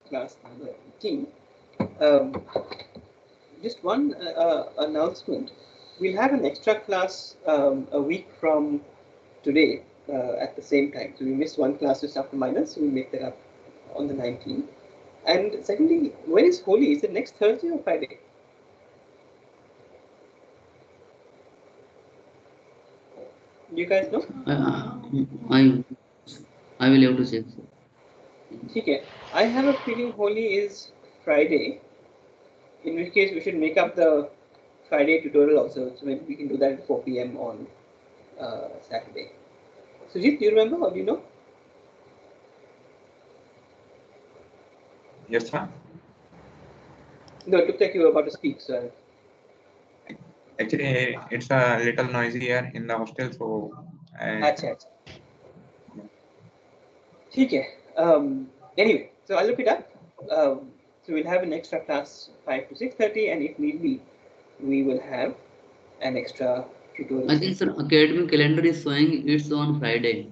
class number 18. Just one announcement. We'll have an extra class a week from today at the same time. So we missed one class just after minus, so we'll make that up on the 19th. And secondly, when is Holi? Is it next Thursday or Friday? Do you guys know? I will have to check. Okay. I have a feeling Holi is Friday. In which case, we should make up the Friday tutorial also. So maybe we can do that at 4 p.m. on Saturday. Sujit, do you remember or do you know? Yes, sir. No, it looked like you were about to speak. So Actually, it's a little noisy here in the hostel, so. Achha. Okay. Anyway, so I'll look it up. So we'll have an extra class 5 to 6:30, and if need be, we will have an extra tutorial. I think, sir, academic calendar is showing it's on Friday.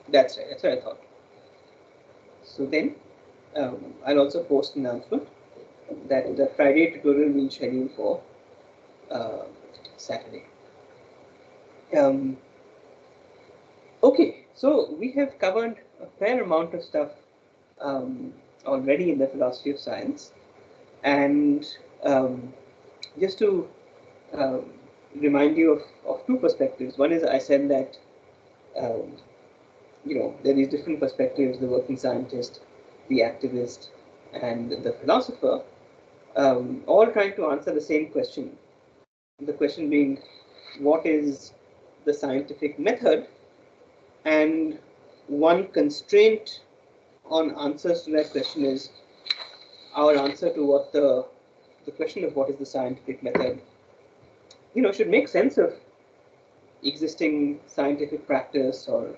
That's right. That's what I thought. So then, I'll also post an announcement that the Friday tutorial will schedule for Saturday. Okay, so we have covered a fair amount of stuff already in the philosophy of science, and just to remind you of two perspectives. One is I said that there is different perspectives: the working scientist, the activist, and the philosopher, all trying to answer the same question. The question being, what is the scientific method? And one constraint on answers to that question is our answer to what the question of what is the scientific method, should make sense of existing scientific practice or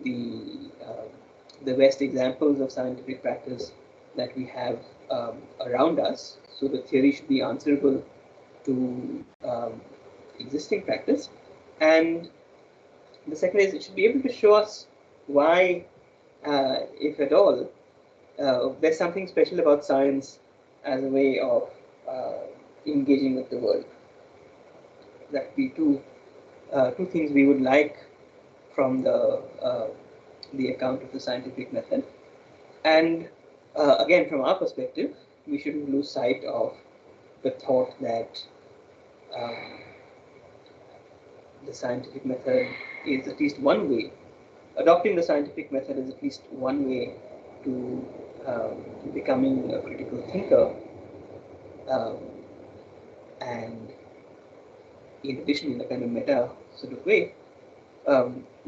the best examples of scientific practice that we have around us. So the theory should be answerable to existing practice. And the second is it should be able to show us why, if at all, there's something special about science as a way of engaging with the world. That would be two things we would like from the account of the scientific method. And again, from our perspective, we shouldn't lose sight of the thought that the scientific method is at least one way. Adopting the scientific method is at least one way to becoming a critical thinker. And in addition, in a kind of meta sort of way,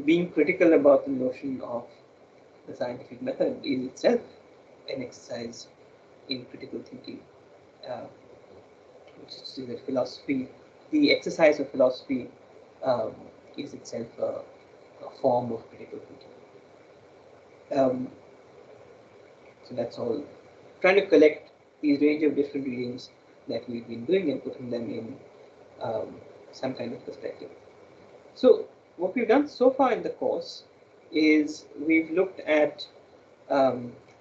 being critical about the notion of the scientific method is itself an exercise in critical thinking, which is that philosophy, the exercise of philosophy is itself a form of critical thinking. So that's all. Trying to collect these range of different readings that we've been doing and putting them in some kind of perspective. So what we've done so far in the course is we've looked at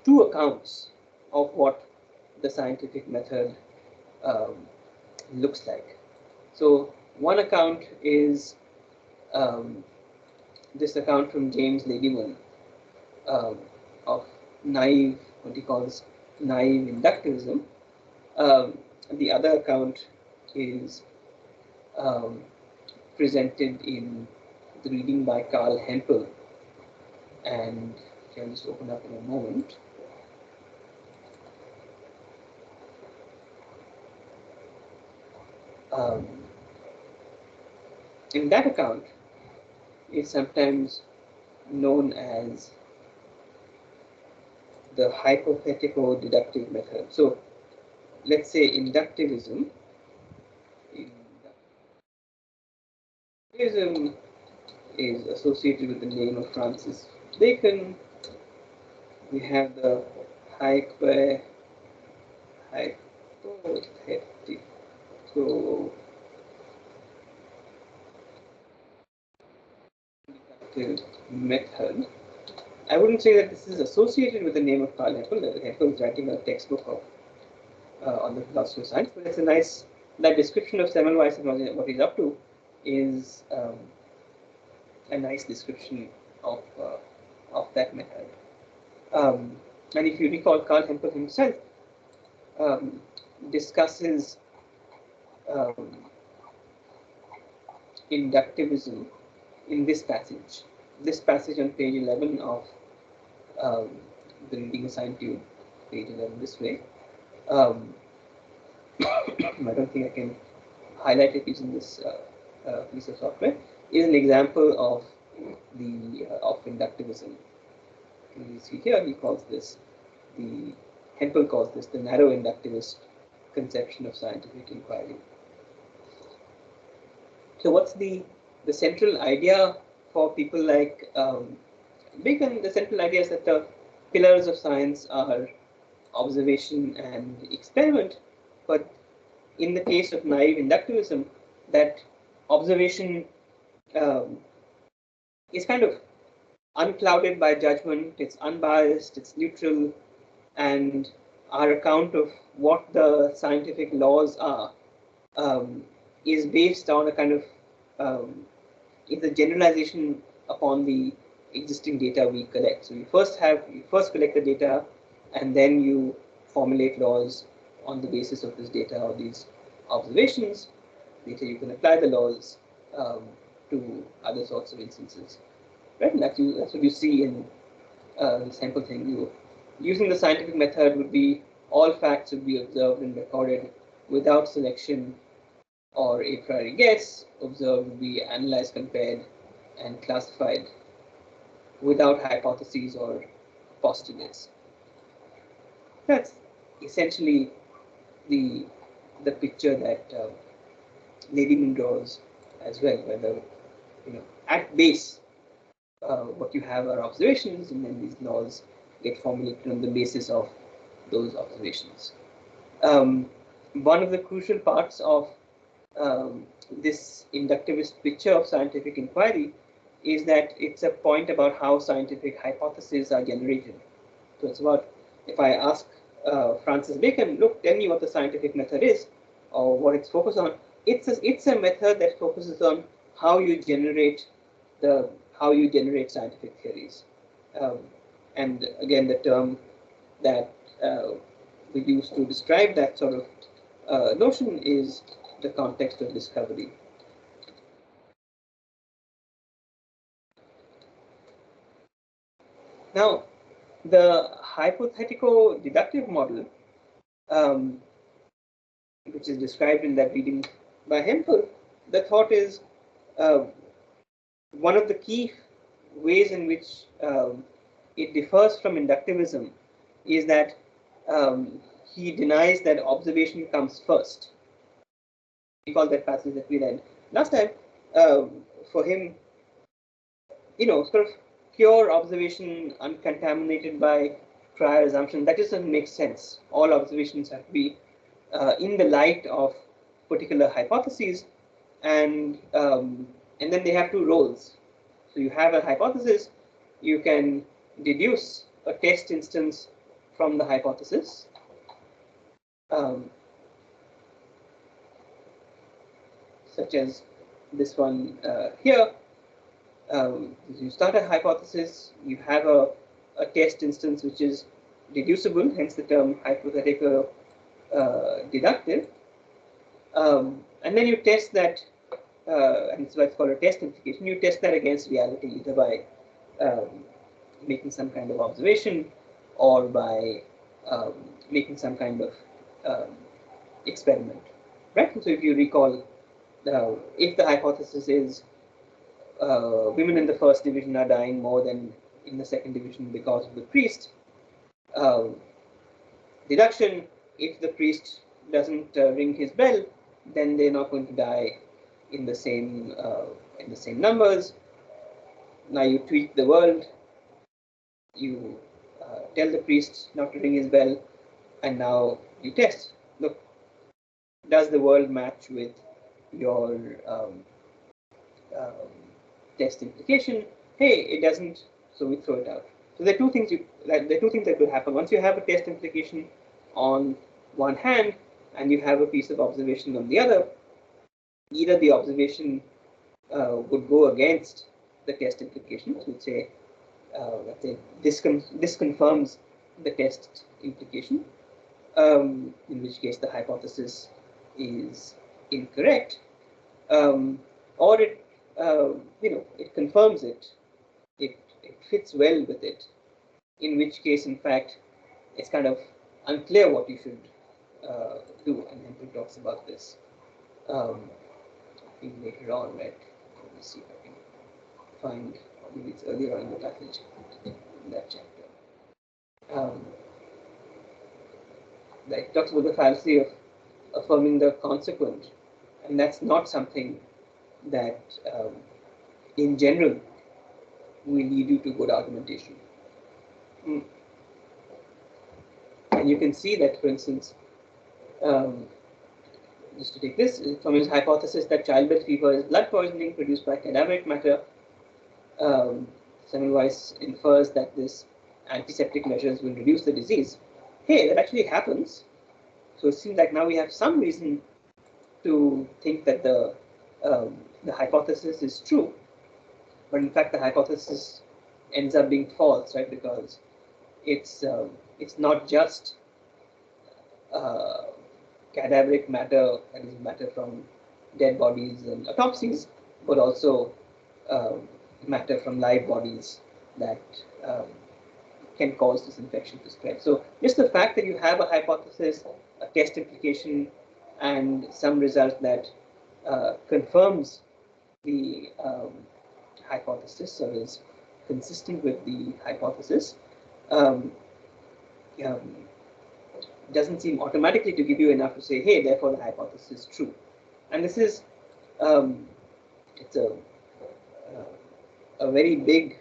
two accounts of what the scientific method looks like. So one account is this account from James Ladyman of naive, what he calls naive inductivism. The other account is presented in the reading by Carl Hempel, and I'll just open up in a moment. In that account is sometimes known as the hypothetico-deductive method. So let's say inductivism. Inductivism is associated with the name of Francis Bacon. We have the hypothetical method, I wouldn't say that this is associated with the name of Carl Hempel. Hempel is writing a textbook of on the philosophy of science, but it's a nice, that description of Semmelweis and what he's up to is a nice description of that method. And if you recall, Carl Hempel himself discusses inductivism in this passage. This passage on page 11 of the reading assigned to you, page 11 this way. I don't think I can highlight it using this piece of software. Is an example of the of inductivism. You see here, he calls this Hempel calls this the narrow inductivist conception of scientific inquiry. So, what's the central idea for people like Bacon? The central idea is that the pillars of science are observation and experiment, but in the case of naive inductivism, that observation is kind of unclouded by judgment, it's unbiased, it's neutral, and our account of what the scientific laws are is based on a kind of is a generalization upon the existing data we collect. So you first collect the data, and then you formulate laws on the basis of this data or these observations. Later you can apply the laws to other sorts of instances. Right? And that's what you see in the sample thing. Using the scientific method would be all facts would be observed and recorded without selection or a priori guess. Observed would be analyzed, compared, and classified without hypotheses or postulates. That's essentially the picture that Ladyman draws as well, where at base what you have are observations, and then these laws get formulated on the basis of those observations. One of the crucial parts of this inductivist picture of scientific inquiry is that it's a point about how scientific hypotheses are generated. So it's about, if I ask Francis Bacon, look, tell me what the scientific method is, or what it's focused on. It's a method that focuses on how you generate scientific theories. And again, the term that we use to describe that sort of notion is the context of discovery. Now, the hypothetico-deductive model, which is described in that reading by Hempel, the thought is one of the key ways in which it differs from inductivism is that he denies that observation comes first. Recall that passage that we read last time. For him, sort of pure observation uncontaminated by prior assumption, that doesn't make sense. All observations have to be in the light of particular hypotheses, and then they have two roles. So you have a hypothesis, you can deduce a test instance from the hypothesis. Such as this one here. You start a hypothesis, you have a test instance which is deducible, hence the term hypothetical deductive. And then you test that, and it's what's called a test implication. You test that against reality, either by making some kind of observation or by making some kind of experiment. Right? And so if you recall, if the hypothesis is women in the first division are dying more than in the second division because of the priest, deduction, if the priest doesn't ring his bell, then they're not going to die in the same numbers. Now you tweak the world, you tell the priest not to ring his bell, and now you test. Look, does the world match with your test implication? Hey, it doesn't, so we throw it out. So there are two things that could happen. Once you have a test implication on one hand and you have a piece of observation on the other, either the observation would go against the test implication, so would say, let's say this confirms the test implication, in which case the hypothesis is incorrect, or it it confirms it, it fits well with it, in which case in fact it's kind of unclear what you should do, and Hempel talks about this I think later on, right? Let me see if I can find, maybe it's earlier on in the passage in that chapter. It talks about the fallacy of affirming the consequent, and that's not something that in general will lead you to good argumentation. And you can see that, for instance, just to take this, from his hypothesis that childbed fever is blood poisoning produced by cadaveric matter, Semmelweis infers that this antiseptic measures will reduce the disease. Hey, that actually happens. So it seems like now we have some reason to think that the hypothesis is true, but in fact the hypothesis ends up being false, right? Because it's not just cadaveric matter, that is matter from dead bodies and autopsies, but also matter from live bodies that can cause this infection to spread. So just the fact that you have a hypothesis, a test implication, and some result that confirms the hypothesis or is consistent with the hypothesis doesn't seem automatically to give you enough to say, hey, therefore the hypothesis is true. And this is it's a very big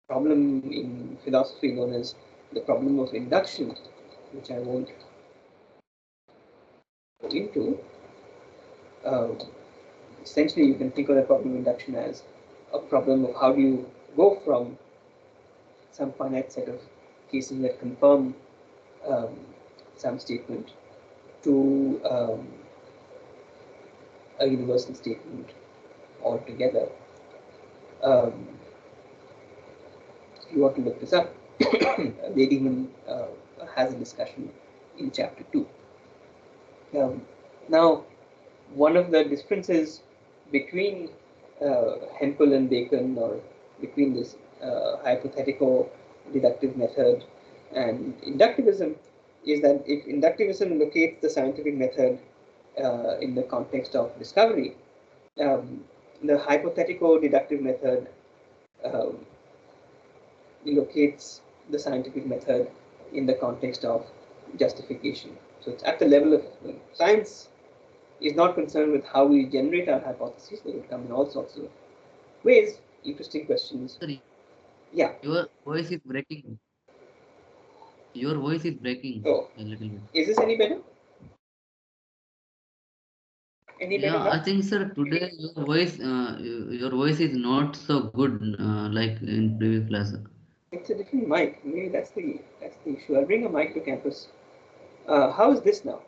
problem in philosophy known as the problem of induction, which I won't go into. Essentially, you can think of the problem of induction as a problem of how do you go from some finite set of cases that confirm some statement to a universal statement altogether. If you want to look this up, Ladiman has a discussion in chapter 2. Now, one of the differences between Hempel and Bacon, or between this hypothetical deductive method and inductivism, is that if inductivism locates the scientific method in the context of discovery, the hypothetical deductive method locates the scientific method in the context of justification. So it's at the level of science is not concerned with how we generate our hypotheses. They will come in all sorts of ways. Interesting questions. Sorry. Yeah. Your voice is breaking. Your voice is breaking a little bit. Is this any better? Any better now? I think, sir, today your voice is not so good like in previous class. It's a different mic. Maybe that's the issue. I'll bring a mic to campus. How is this now?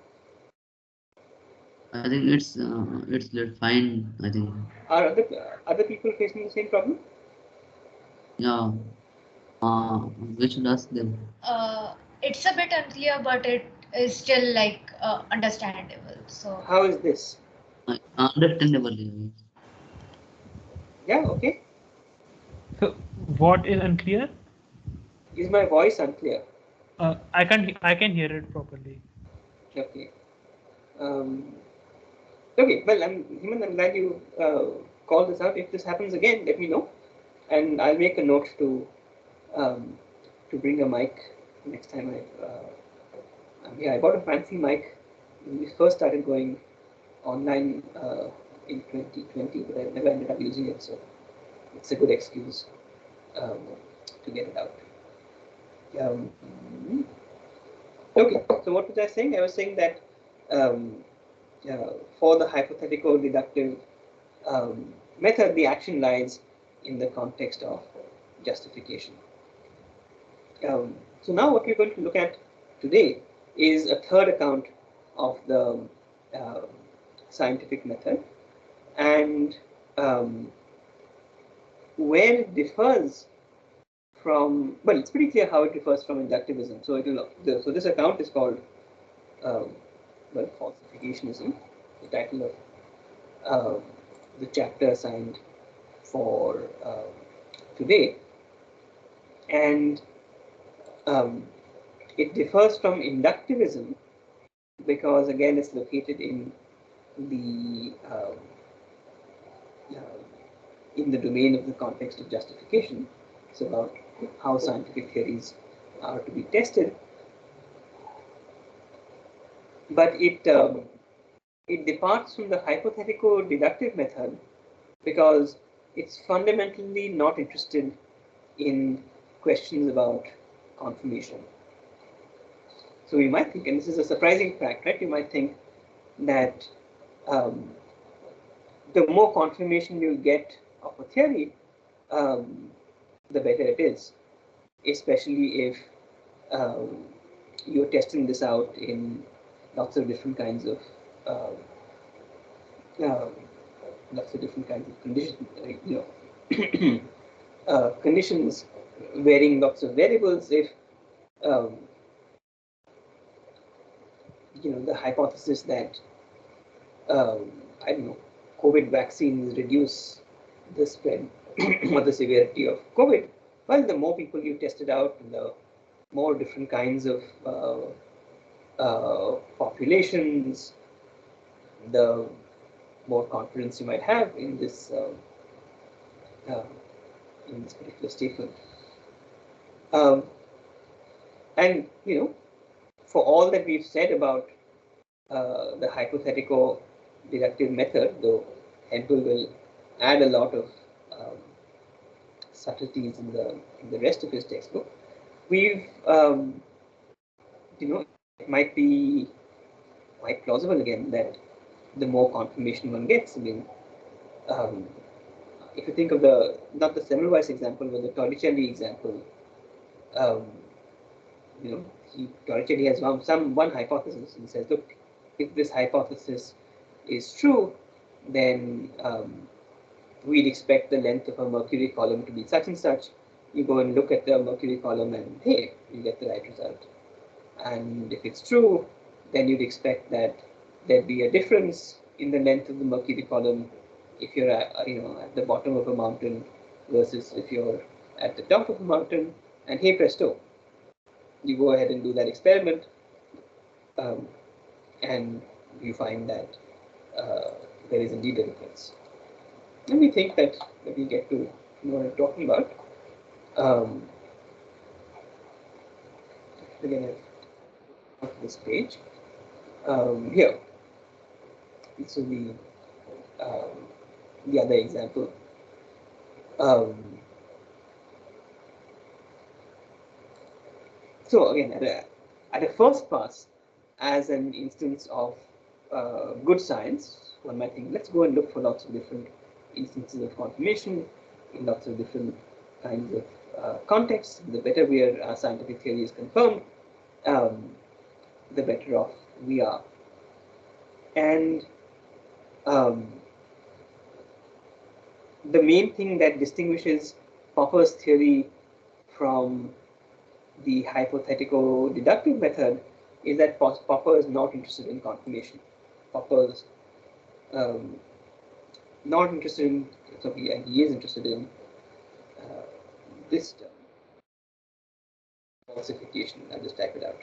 I think it's fine. I think. Are other people facing the same problem? Yeah. We should ask them. It's a bit unclear, but it is still like understandable. So how is this? Understandable. Yeah. Okay. So what is unclear? Is my voice unclear? I can hear it properly. Okay. Okay. Well, I'm glad you called this out. If this happens again, let me know, and I'll make a note to bring a mic next time. I bought a fancy mic when we first started going online in 2020, but I never ended up using it, so it's a good excuse to get it out. Okay, so what was I saying? I was saying that for the hypothetical deductive method, the action lies in the context of justification. So now what we're going to look at today is a third account of the scientific method, and where it differs from, well, it's pretty clear how it differs from inductivism. So so this account is called well, falsificationism, the title of the chapter assigned for today, and it differs from inductivism because, again, it's located in the domain of the context of justification. It's about how scientific theories are to be tested, but it departs from the hypothetico-deductive method because it's fundamentally not interested in questions about confirmation. So we might think, and this is a surprising fact, right? You might think that the more confirmation you get of a theory, the better it is, especially if you're testing this out in lots of different kinds of conditions, conditions varying lots of variables. If the hypothesis that I don't know, COVID vaccines reduce the spread or the severity of COVID, well, the more people you test it out, the more different kinds of populations, the more confidence you might have in this particular statement. And for all that we've said about the hypothetical deductive method, though Hempel will add a lot of subtleties in the rest of his textbook, we've it might be quite plausible again that the more confirmation one gets. I mean, if you think of not the Semmelweis example, but the Torricelli example, Torricelli has one hypothesis and says, look, if this hypothesis is true, then we'd expect the length of a mercury column to be such and such. You go and look at the mercury column and, hey, you get the right result. And if it's true, then you'd expect that there'd be a difference in the length of the mercury column if you're at the bottom of a mountain versus if you're at the top of a mountain. And hey presto, you go ahead and do that experiment, and you find that there is indeed a difference. And we think that we get to what I'm talking about. Again, on this page here. So the other example. So again, at a first pass, as an instance of good science, one might think, let's go and look for lots of different instances of confirmation in lots of different kinds of contexts. The better our scientific theory is confirmed, the better off we are. And the main thing that distinguishes Popper's theory from the hypothetical deductive method is that Popper is not interested in confirmation. Popper's not interested in, so he is interested in this term, falsification. I'll just type it out.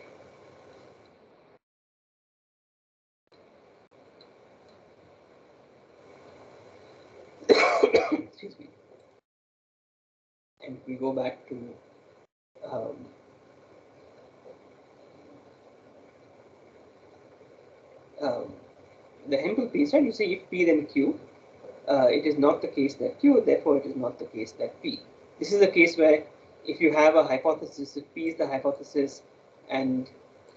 Excuse me. And we go back to the Hempel piece, right? You say if P then Q, it is not the case that Q, therefore it is not the case that P. This is a case where if you have a hypothesis, if P is the hypothesis and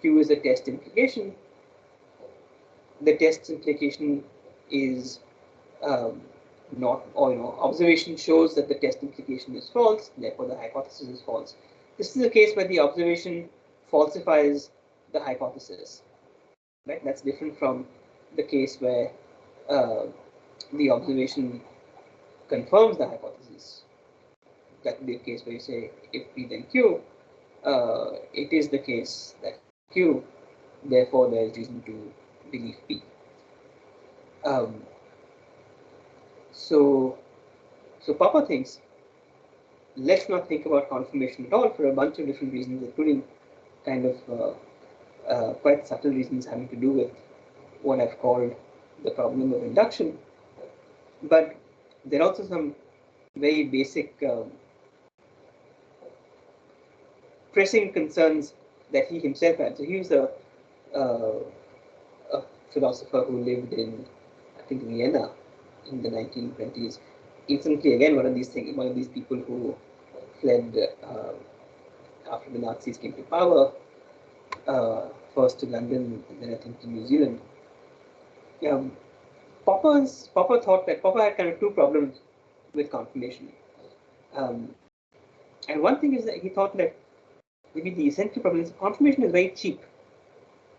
Q is a test implication, the test implication is not, or observation shows that the test implication is false, therefore the hypothesis is false. This is a case where the observation falsifies the hypothesis, right? That's different from the case where the observation confirms the hypothesis. That would be a case where you say, if P then Q, it is the case that Q, therefore there is reason to believe P. So Popper thinks, let's not think about confirmation at all for a bunch of different reasons, including kind of quite subtle reasons having to do with what I've called the problem of induction. But there are also some very basic pressing concerns that he himself had. So he was a philosopher who lived in, I think, Vienna in the 1920s. Instantly, again, one of these people who fled after the Nazis came to power, first to London and then I think to New Zealand. Popper had kind of two problems with confirmation. And one thing is that he thought that maybe the essential problem is confirmation is very cheap.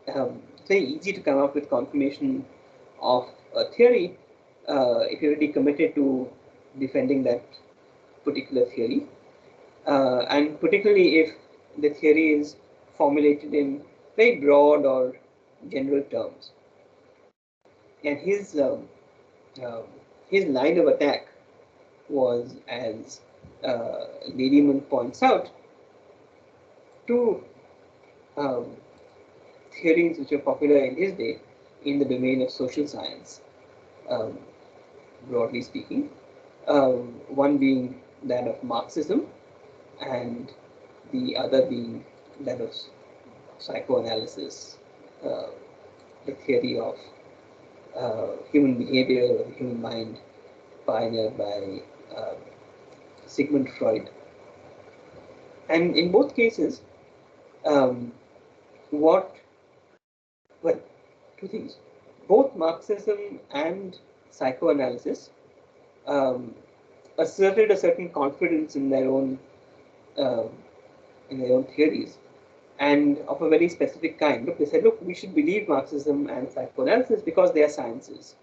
It's very easy to come up with confirmation of a theory if you're already committed to defending that particular theory, and particularly if the theory is formulated in very broad or general terms. And his line of attack was, as Lederman points out, two theories which were popular in his day in the domain of social science, broadly speaking. One being that of Marxism, and the other being that of psychoanalysis, the theory of human behavior or the human mind, pioneered by Sigmund Freud. And in both cases, two things. Both Marxism and psychoanalysis asserted a certain confidence in their own theories, and of a very specific kind. Look, they said, look, we should believe Marxism and psychoanalysis because they are sciences.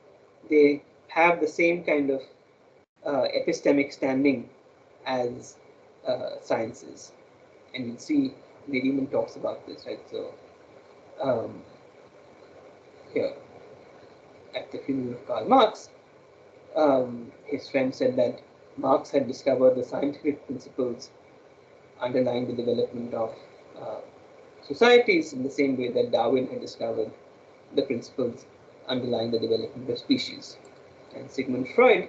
They have the same kind of epistemic standing as sciences. And you'll see Lederman talks about this, right? So here, at the funeral of Karl Marx, his friend said that Marx had discovered the scientific principles underlying the development of societies in the same way that Darwin had discovered the principles underlying the development of species. And Sigmund Freud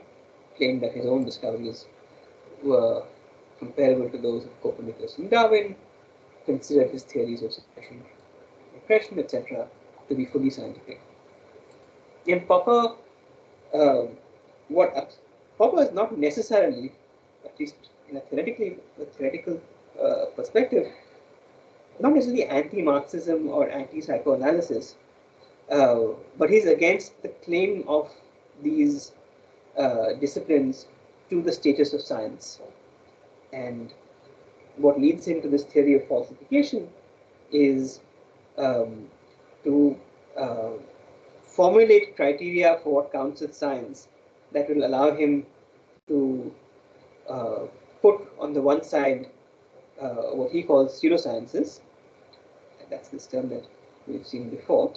claimed that his own discoveries were comparable to those of Copernicus and Darwin, considered his theories of suppression, repression, etc., to be fully scientific. And Popper, Popper is not necessarily, at least in a theoretical perspective, not necessarily anti-Marxism or anti-psychoanalysis, but he's against the claim of these disciplines to the status of science. And what leads him to this theory of falsification is to formulate criteria for what counts as science that will allow him to put on the one side what he calls pseudosciences. That's this term that we've seen before.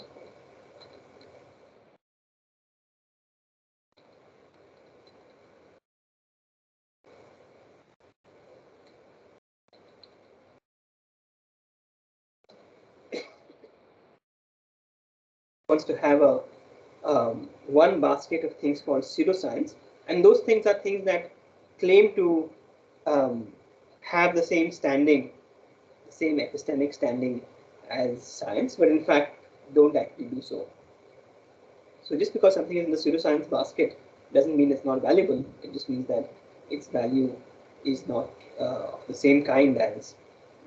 Wants to have a one basket of things called pseudoscience, and those things are things that claim to have the same standing, the same epistemic standing as science, but in fact don't actually do so. So just because something is in the pseudoscience basket doesn't mean it's not valuable. It just means that its value is not of the same kind as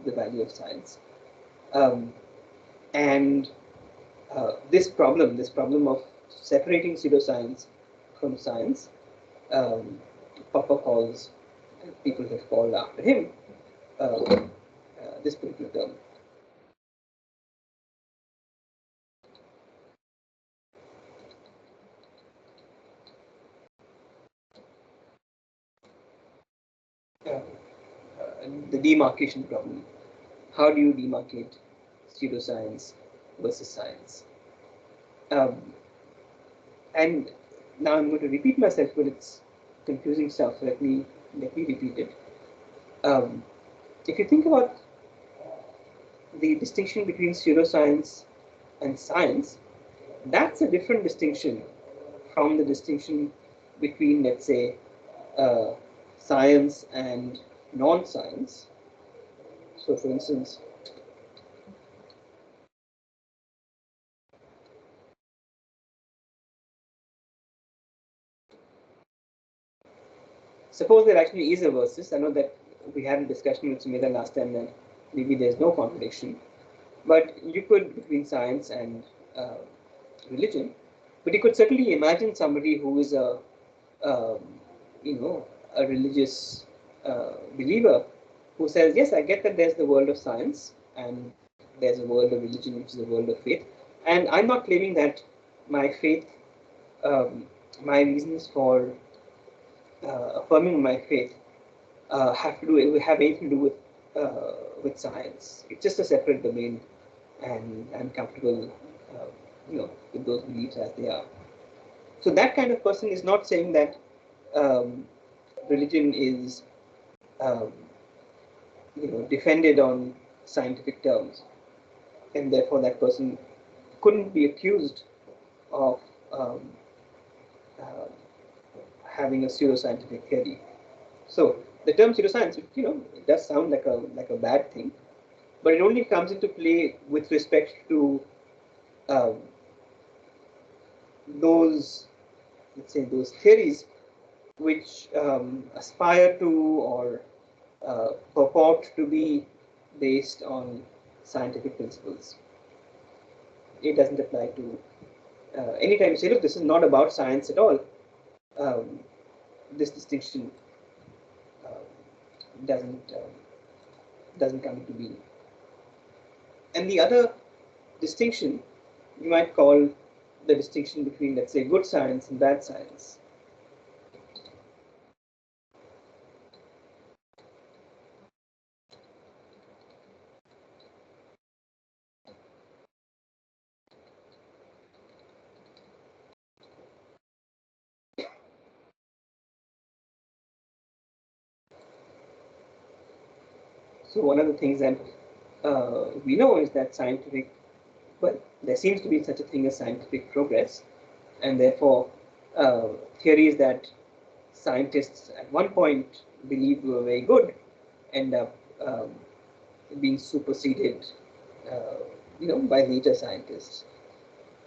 the value of science. And this problem of separating pseudoscience from science Popper calls, people have called after him, this particular term. The demarcation problem. How do you demarcate pseudoscience versus science? And now I'm going to repeat myself, but it's confusing stuff. So let me repeat it. If you think about the distinction between pseudoscience and science, that's a different distinction from the distinction between, let's say, science and non-science. So, for instance, suppose there actually is a versus. I know that we had a discussion with Sumedha last time that maybe there's no contradiction, but you could, between science and religion, but you could certainly imagine somebody who is a a religious believer who says, yes, I get that there's the world of science and there's a world of religion, which is a world of faith, and I'm not claiming that my faith, my reasons for affirming my faith have anything to do with science. It's just a separate domain, and I'm comfortable, with those beliefs as they are. So that kind of person is not saying that religion is, defended on scientific terms, and therefore that person couldn't be accused of having a pseudoscientific theory. So the term pseudoscience, it does sound like a bad thing, but it only comes into play with respect to those, let's say, those theories which aspire to or purport to be based on scientific principles. It doesn't apply to anytime you say, look, this is not about science at all. This distinction doesn't come into being. And the other distinction you might call the distinction between, let's say, good science and bad science. So one of the things that we know is that there seems to be such a thing as scientific progress, and therefore theories that scientists at one point believed were very good end up being superseded, by later scientists.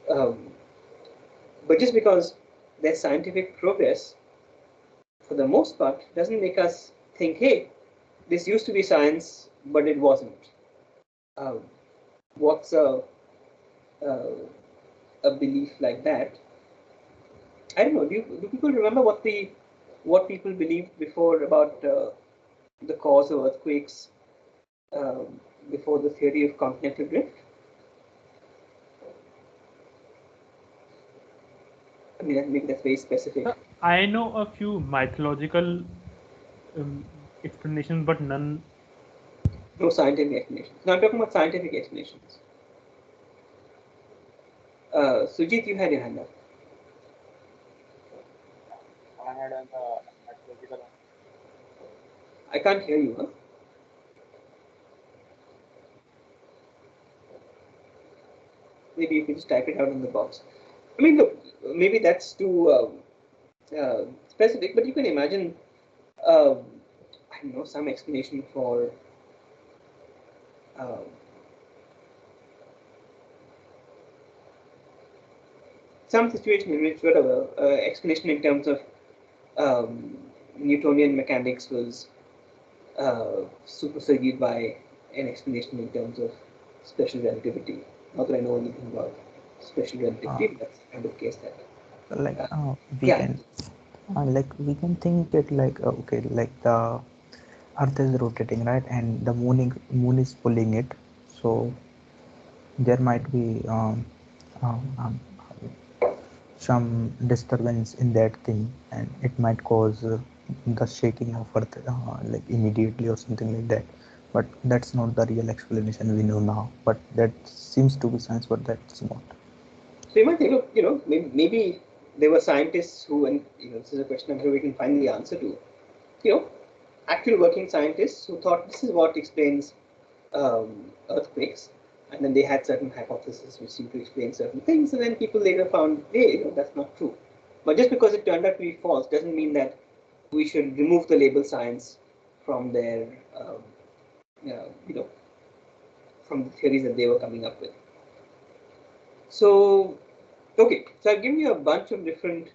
But just because there's scientific progress, for the most part, doesn't make us think, hey, this used to be science, but it wasn't. What's a belief like that? I don't know. Do people remember what people believed before about the cause of earthquakes before the theory of continental drift? I mean, maybe that's very specific. I know a few mythological explanations, but none. No scientific explanations. Now I'm talking about scientific explanations. Sujit, you had your hand up. I had an mythological. I can't hear you, huh? Maybe you can just type it out in the box. I mean, look, maybe that's too specific, but you can imagine, I don't know, some explanation for some situation in which whatever explanation in terms of Newtonian mechanics was superseded by an explanation in terms of special relativity. Not that I know anything about special relativity, but that's the kind of case that Like we yeah. can Like we can think it like okay, like the Earth is rotating, right, and the moon is pulling it. So there might be um, um, some disturbance in that thing, and it might cause the shaking of Earth like immediately or something like that. But that's not the real explanation we know now. But that seems to be science, but that's not. So you might think, look, maybe there were scientists who, and this is a question I'm sure we can find the answer to. Actual working scientists who thought this is what explains earthquakes, and then they had certain hypotheses which seemed to explain certain things, and then people later found, hey, that's not true. But just because it turned out to be false doesn't mean that we should remove the label science from their, from the theories that they were coming up with. So, okay, so I've given you a bunch of different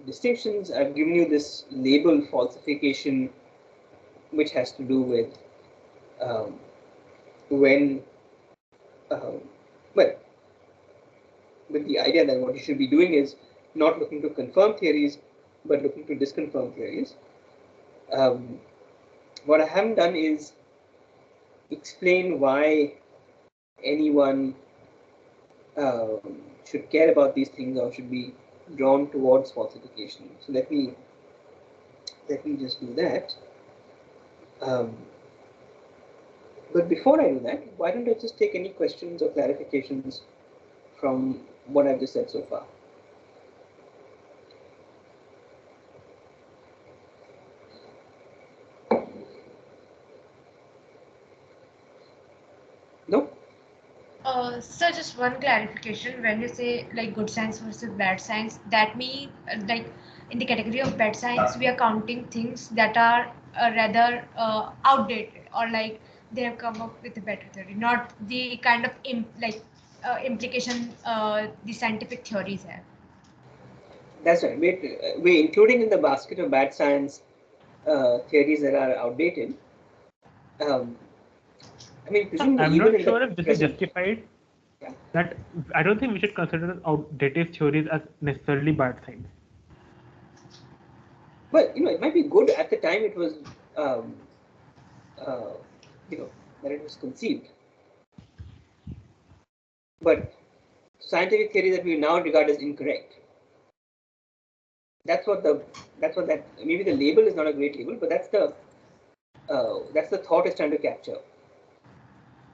distinctions. I've given you this label falsification, which has to do with when, well, with the idea that what you should be doing is not looking to confirm theories, but looking to disconfirm theories. What I haven't done is explain why anyone should care about these things or should be drawn towards falsification. So let me just do that. But before I do that, why don't I just take any questions or clarifications from what I've just said so far? No? So just one clarification, when you say like good science versus bad science, that means like in the category of bad science, we are counting things that are rather outdated, or like they have come up with a better theory, not the kind of implication the scientific theories have. That's right. We're including in the basket of bad science theories that are outdated. I mean, presumably I'm even not in sure the if this is present, justified. yeah. That I don't think we should consider outdated theories as necessarily bad science. Well, it might be good at the time it was, uh, that it was conceived. But scientific theory that we now regard as incorrect. That's what that maybe the label is not a great label, but that's the thought is trying to capture.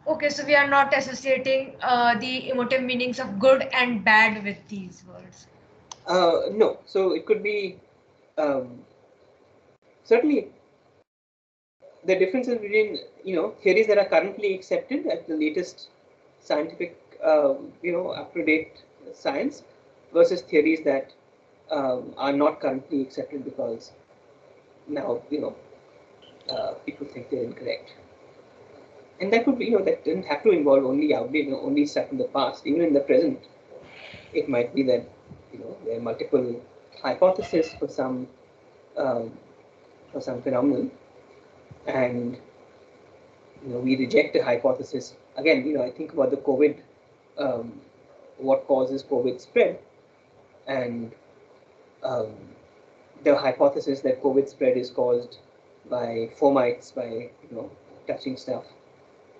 Okay, so we are not associating the emotive meanings of good and bad with these words. No, so it could be certainly the differences between theories that are currently accepted at the latest scientific up to date science versus theories that are not currently accepted because now people think they're incorrect. And that could be, that doesn't have to involve only outdated, only stuff in the past. Even in the present, it might be that, there are multiple hypotheses for some phenomenon, and we reject a hypothesis. Again, I think about the COVID, what causes COVID spread, and the hypothesis that COVID spread is caused by fomites, by touching stuff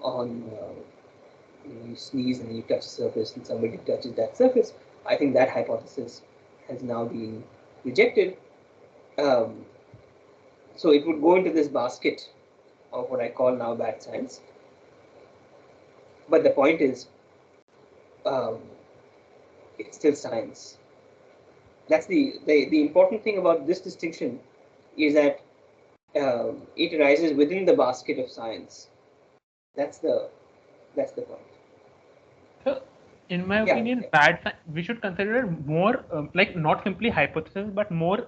on. You sneeze and you touch a surface and somebody touches that surface. I think that hypothesis has now been rejected. So it would go into this basket of what I call now bad science. But the point is, it's still science. That's the important thing about this distinction is that it arises within the basket of science. That's the point. So, in my Yeah. opinion, we should consider more like not simply hypotheses, but more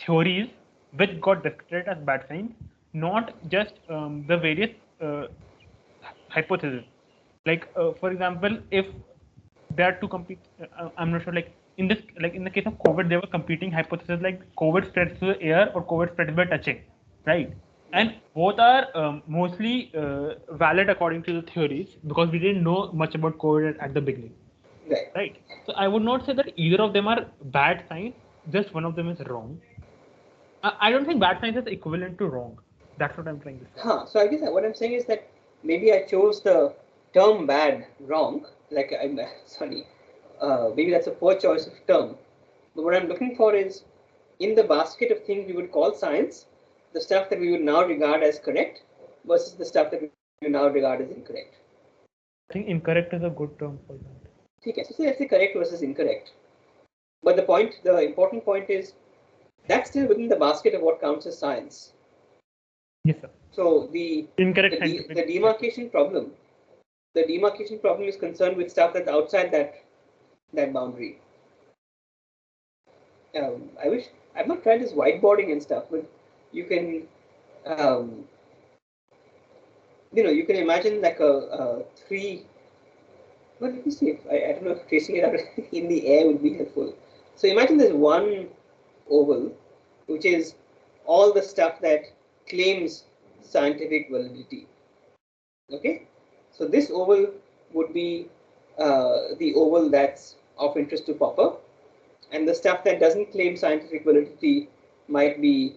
theories which got discredited as bad science, not just the various hypotheses. Like, for example, if there are two compete, I'm not sure. Like in the case of COVID, there were competing hypotheses like COVID spreads through the air or COVID spreads by touching, right? And both are mostly valid according to the theories because we didn't know much about COVID at the beginning, Right. right? So I would not say that either of them are bad science. just one of them is wrong. I don't think bad science is equivalent to wrong. That's what I'm trying to say. So I guess what I'm saying is that maybe I chose the term bad wrong. Like I'm sorry, maybe that's a poor choice of term. But what I'm looking for is in the basket of things we would call science, the stuff that we would now regard as correct versus the stuff that we now regard as incorrect. I think incorrect is a good term for that. Okay, so let's say correct versus incorrect. But the important point is that's still within the basket of what counts as science. Yes, sir. So the demarcation problem is concerned with stuff that's outside that boundary. I wish I've not tried this whiteboarding and stuff, but you can you can imagine like a three. Well, let me see if I don't know if tracing it out in the air would be helpful. So imagine there's one oval, which is all the stuff that claims scientific validity. Okay, so this oval would be the oval that's of interest to Popper, and the stuff that doesn't claim scientific validity might be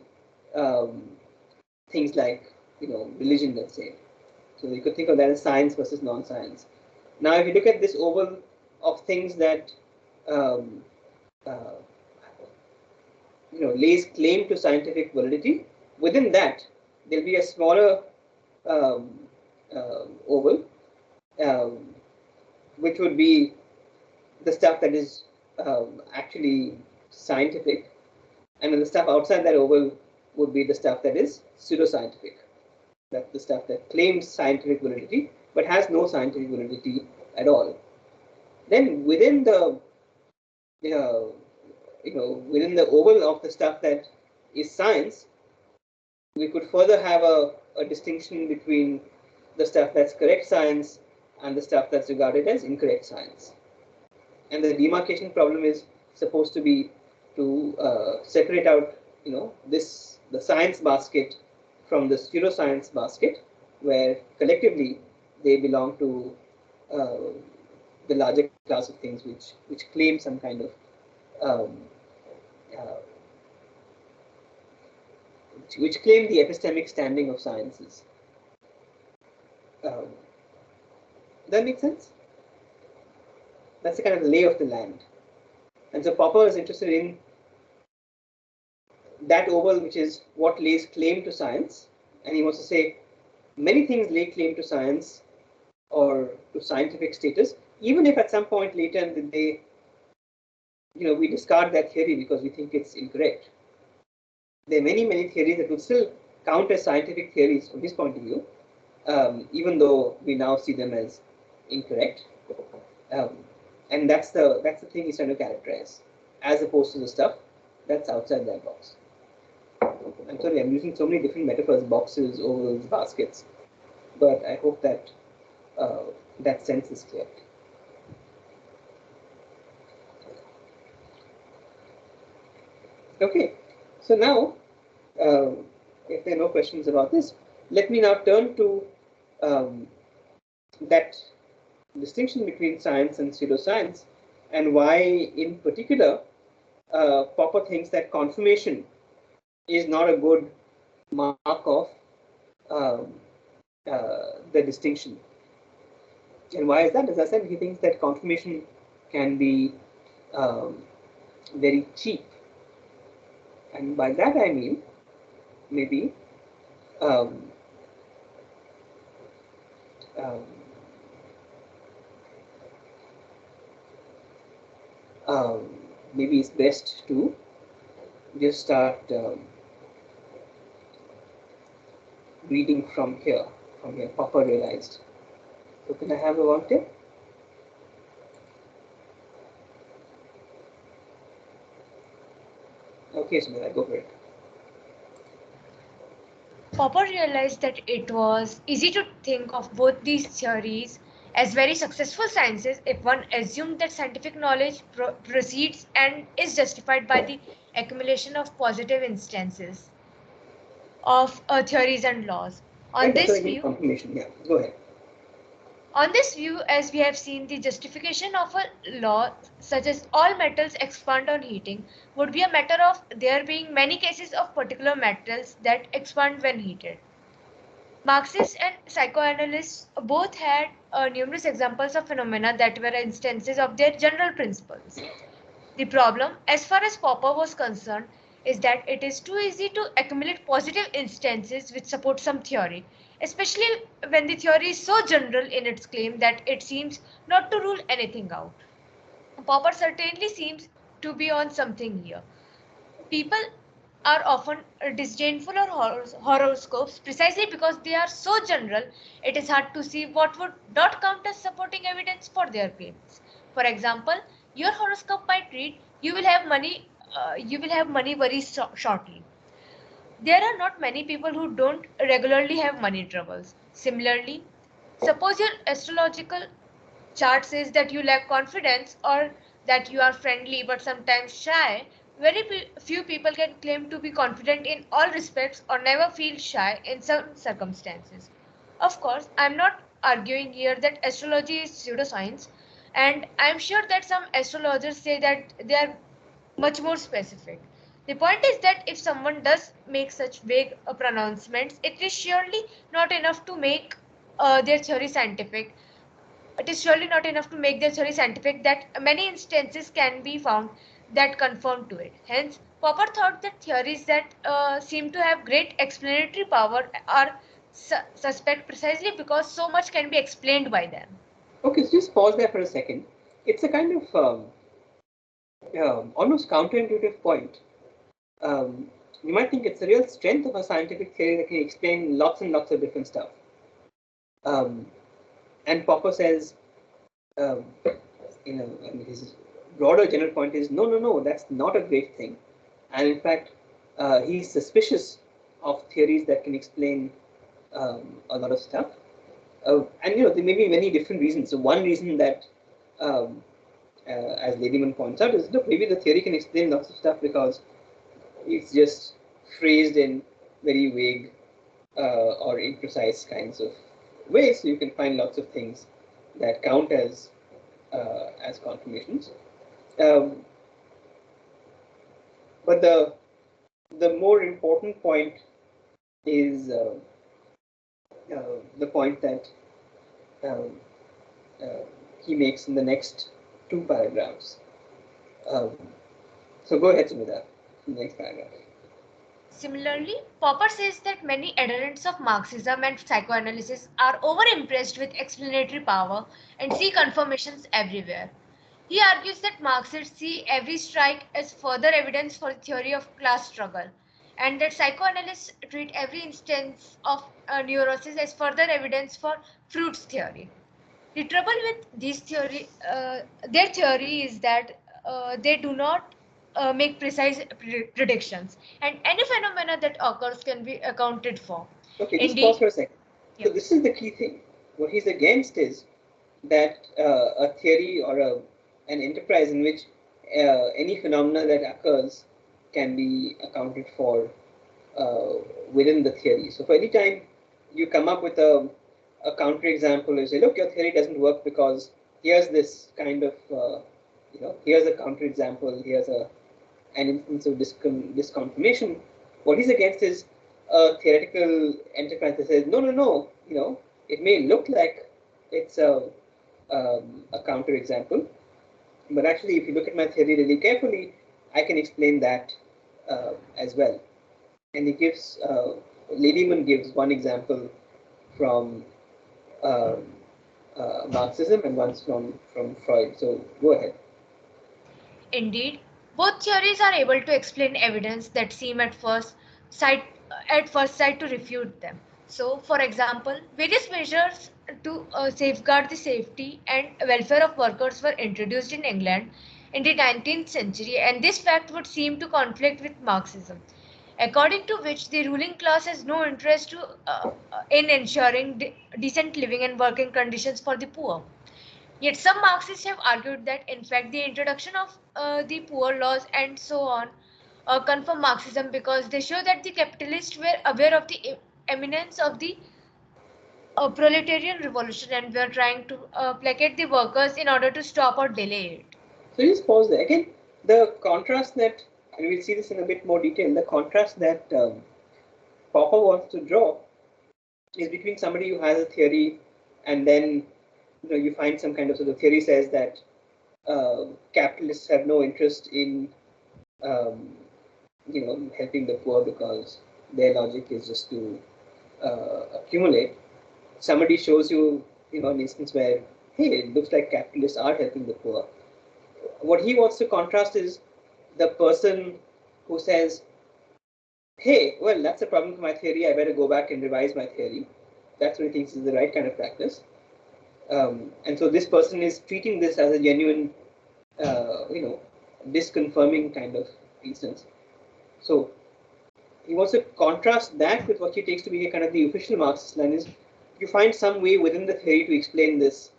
things like religion, let's say. So you could think of that as science versus non-science. Now, if you look at this oval of things that lays claim to scientific validity, within that there'll be a smaller oval, which would be the stuff that is actually scientific, and then the stuff outside that oval would be the stuff that is pseudoscientific. That's the stuff that claims scientific validity but has no scientific validity at all. Then within the within the oval of the stuff that is science, we could further have a distinction between the stuff that's correct science and the stuff that's regarded as incorrect science. And the demarcation problem is supposed to be to separate out the science basket from the pseudoscience basket, where collectively they belong to the larger class of things which claim some kind of which claim the epistemic standing of sciences. That makes sense? That's the kind of lay of the land. And so Popper is interested in that oval, which is what lays claim to science. And he wants to say many things lay claim to science or to scientific status, even if at some point later they, we discard that theory because we think it's incorrect. There are many, many theories that would still count as scientific theories from his point of view, even though we now see them as incorrect. And that's the thing he's trying to characterize, as opposed to the stuff that's outside that box. I'm sorry, I'm using so many different metaphors: boxes, ovals, baskets. But I hope that that sense is clear. Okay, so now, if there are no questions about this, let me now turn to that distinction between science and pseudoscience, and why, in particular, Popper thinks that confirmation is not a good mark of the distinction. And why is that? As I said, he thinks that confirmation can be very cheap. And by that I mean maybe maybe it's best to just start reading from here. Popper realized. So can I have a volunteer? Okay, Sumit, go for it. Popper realized that it was easy to think of both these theories as very successful sciences if one assumed that scientific knowledge proceeds and is justified by the accumulation of positive instances of theories and laws. On Right, this so view, confirmation. Yeah, go ahead. On this view, as we have seen, the justification of a law such as all metals expand on heating would be a matter of there being many cases of particular metals that expand when heated. Marxists and psychoanalysts both had numerous examples of phenomena that were instances of their general principles. The problem, as far as Popper was concerned, is that it is too easy to accumulate positive instances which support some theory, especially when the theory is so general in its claim that it seems not to rule anything out. Popper certainly seems to be on something here. People are often disdainful of horoscopes precisely because they are so general. It is hard to see what would not count as supporting evidence for their claims. For example, your horoscope might read, you will have money very shortly. There are not many people who don't regularly have money troubles. Similarly, suppose your astrological chart says that you lack confidence or that you are friendly but sometimes shy. Very few people can claim to be confident in all respects or never feel shy in some circumstances. Of course, I am not arguing here that astrology is pseudoscience, and I am sure that some astrologers say that they are much more specific. The point is that if someone does make such vague pronouncements, it is surely not enough to make their theory scientific. It is surely not enough to make their theory scientific that many instances can be found that conform to it. Hence, Popper thought that theories that seem to have great explanatory power are suspect precisely because so much can be explained by them. Okay, so just pause there for a second. It's a kind of almost counterintuitive point. You might think it's a real strength of a scientific theory that can explain lots and lots of different stuff. And Popper says, his broader general point is no, that's not a great thing. And in fact, he's suspicious of theories that can explain a lot of stuff. And there may be many different reasons. So one reason that, as Ladyman points out, is look, maybe the theory can explain lots of stuff because it's just phrased in very vague or imprecise kinds of ways. So you can find lots of things that count as confirmations. But the more important point is the point that he makes in the next two paragraphs. So go ahead, Sumita, next paragraph. Similarly, Popper says that many adherents of Marxism and psychoanalysis are overimpressed with explanatory power and see confirmations everywhere. He argues that Marxists see every strike as further evidence for the theory of class struggle, and that psychoanalysts treat every instance of neurosis as further evidence for Freud's theory. The trouble with their theory is that they do not make precise predictions, and any phenomena that occurs can be accounted for. Okay, just pause for a second. Yeah. So this is the key thing. What he's against is that a theory or an enterprise in which any phenomena that occurs can be accounted for within the theory. So for any time you come up with a counterexample, you say, look, your theory doesn't work because here's this kind of, here's a counterexample, here's an instance of disconfirmation. What he's against is a theoretical enterprise that says, no, it may look like it's a counterexample, but actually, if you look at my theory really carefully, I can explain that as well. And he gives, Ladyman gives one example from Marxism and one from Freud. So go ahead. Indeed, both theories are able to explain evidence that seem at first sight to refute them. So, for example, various measures to safeguard the safety and welfare of workers were introduced in England in the 19th century, and this fact would seem to conflict with Marxism, according to which the ruling class has no interest in ensuring decent living and working conditions for the poor. Yet some Marxists have argued that, in fact, the introduction of the poor laws and so on confirm Marxism because they show that the capitalists were aware of the imminence of the a proletarian revolution and we are trying to placate the workers in order to stop or delay it. So just pause there. Again, the contrast that, and we'll see this in a bit more detail, the contrast that Popper wants to draw is between somebody who has a theory and then you find some kind of, so the theory says that capitalists have no interest in helping the poor because their logic is just to accumulate. Somebody shows you, an instance where, hey, it looks like capitalists are helping the poor. What he wants to contrast is the person who says, hey, well, that's a problem with my theory. I better go back and revise my theory. That's what he thinks is the right kind of practice. And so this person is treating this as a genuine, disconfirming kind of instance. So he wants to contrast that with what he takes to be a kind of the official Marxist line is you find some way within the theory to explain this,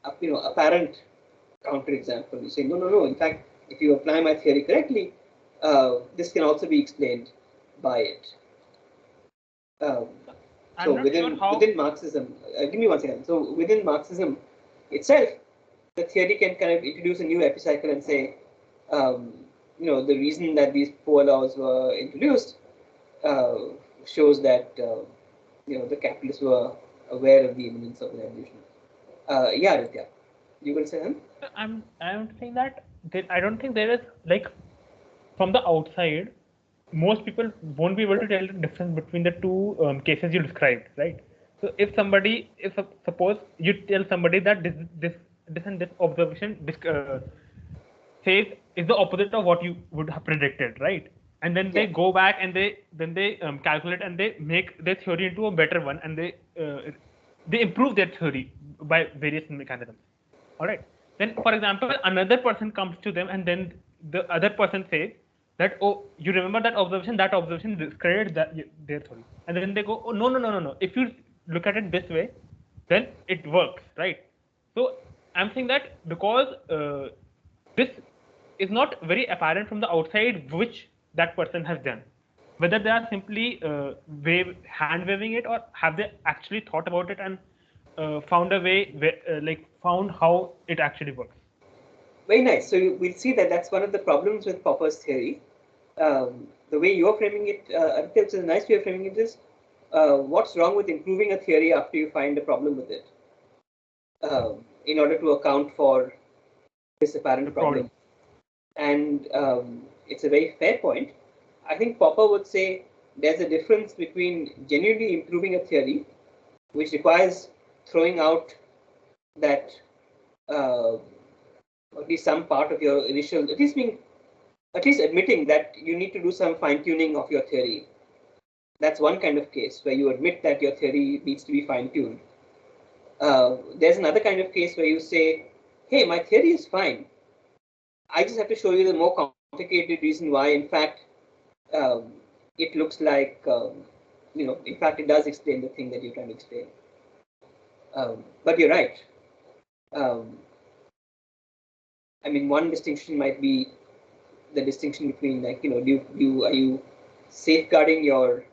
apparent counterexample. You say, no. In fact, if you apply my theory correctly, this can also be explained by it. So within Marxism, give me one second. So within Marxism itself, the theory can kind of introduce a new epicycle and say, the reason that these poor laws were introduced shows that the capitalists were aware of the imminence of the revolution. Yeah, Aditya, you will say him? I'm saying that I don't think there is like from the outside, most people won't be able to tell the difference between the two cases you described, right? So if suppose you tell somebody that this and this observation says is the opposite of what you would have predicted, right? And then they go back and they calculate and they make their theory into a better one, and they improve their theory by various mechanisms. All right. Then, for example, another person comes to them, and then the other person says that, oh, you remember that observation? That observation discredits their theory, and then they go, oh, no. If you look at it this way, then it works, right? So I'm saying that because this is not very apparent from the outside, which that person has done, whether they are simply hand waving it, or have they actually thought about it and found a way, found how it actually works. Very nice. So we'll see that that's one of the problems with Popper's theory. The way you're framing it, Aditya, which is a nice way of framing it, is what's wrong with improving a theory after you find a problem with it in order to account for this apparent problem. And it's a very fair point. I think Popper would say there's a difference between genuinely improving a theory, which requires throwing out that at least some part of your initial, at least admitting that you need to do some fine-tuning of your theory. That's one kind of case where you admit that your theory needs to be fine-tuned. There's another kind of case where you say, hey, my theory is fine. I just have to show you the more complicated reason why, in fact, it looks like, in fact, it does explain the thing that you're trying to explain. But you're right. I mean, one distinction might be the distinction between, like, are you safeguarding your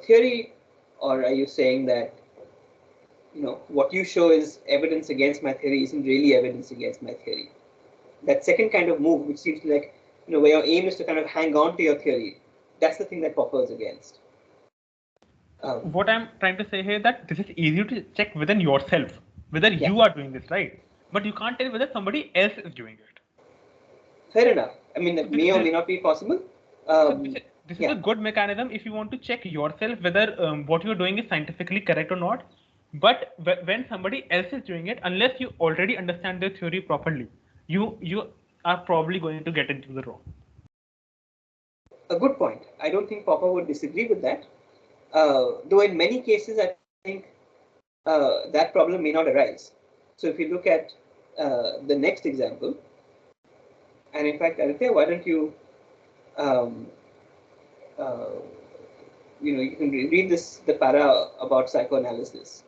theory, or are you saying that what you show is evidence against my theory isn't really evidence against my theory? That second kind of move, which seems like where your aim is to kind of hang on to your theory, that's the thing that Popper is against. What I'm trying to say here is that this is easy to check within yourself whether you are doing this right, but you can't tell whether somebody else is doing it. Fair enough. I mean, that may or may not be possible. This is a good mechanism if you want to check yourself whether what you're doing is scientifically correct or not. But when somebody else is doing it, unless you already understand their theory properly, you are probably going to get into the wrong. A good point. I don't think Popper would disagree with that. Though in many cases, I think that problem may not arise. So if you look at the next example, and in fact, Aditya, why don't you, you can read the para about psychoanalysis.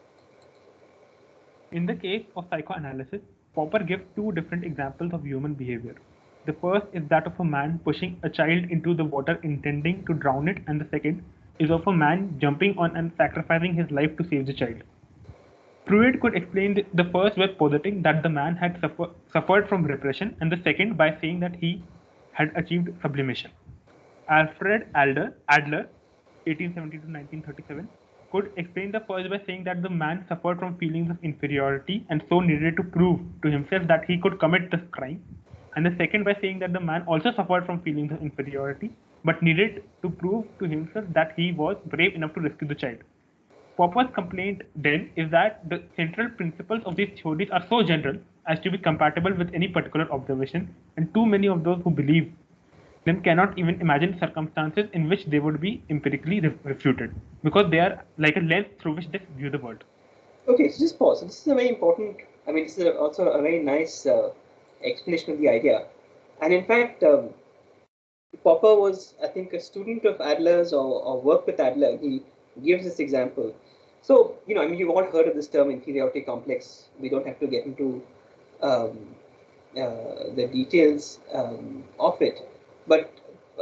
In the case of psychoanalysis, Popper gives two different examples of human behavior. The first is that of a man pushing a child into the water intending to drown it, and the second is of a man jumping on and sacrificing his life to save the child. Pruitt could explain the first by positing that the man had suffered from repression, and the second by saying that he had achieved sublimation. Alfred Adler, 1870 to 1937, could explain the first by saying that the man suffered from feelings of inferiority and so needed to prove to himself that he could commit this crime, and the second by saying that the man also suffered from feelings of inferiority but needed to prove to himself that he was brave enough to rescue the child. Popper's complaint then is that the central principles of these theories are so general as to be compatible with any particular observation, and too many of those who believe them cannot even imagine circumstances in which they would be empirically refuted, because they are like a lens through which they view the world. Okay, so just pause. So this is a very important, I mean, this is also a very nice explanation of the idea. And in fact, Popper was, I think, a student of Adler's or worked with Adler. He gives this example. So, I mean, you've all heard of this term inferiority complex. We don't have to get into the details of it. But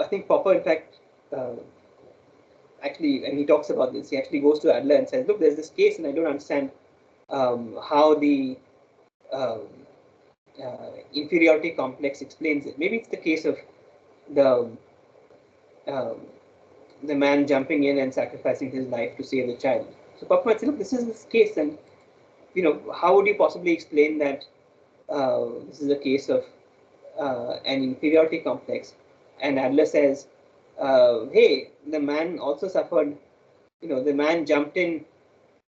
I think Popper, in fact, actually, and he talks about this, he actually goes to Adler and says, look, there's this case and I don't understand how the inferiority complex explains it. Maybe it's the case of the man jumping in and sacrificing his life to save the child. So Popper might say, look, this is this case, and how would you possibly explain that this is a case of an inferiority complex? And Adler says, hey, the man also suffered, the man jumped in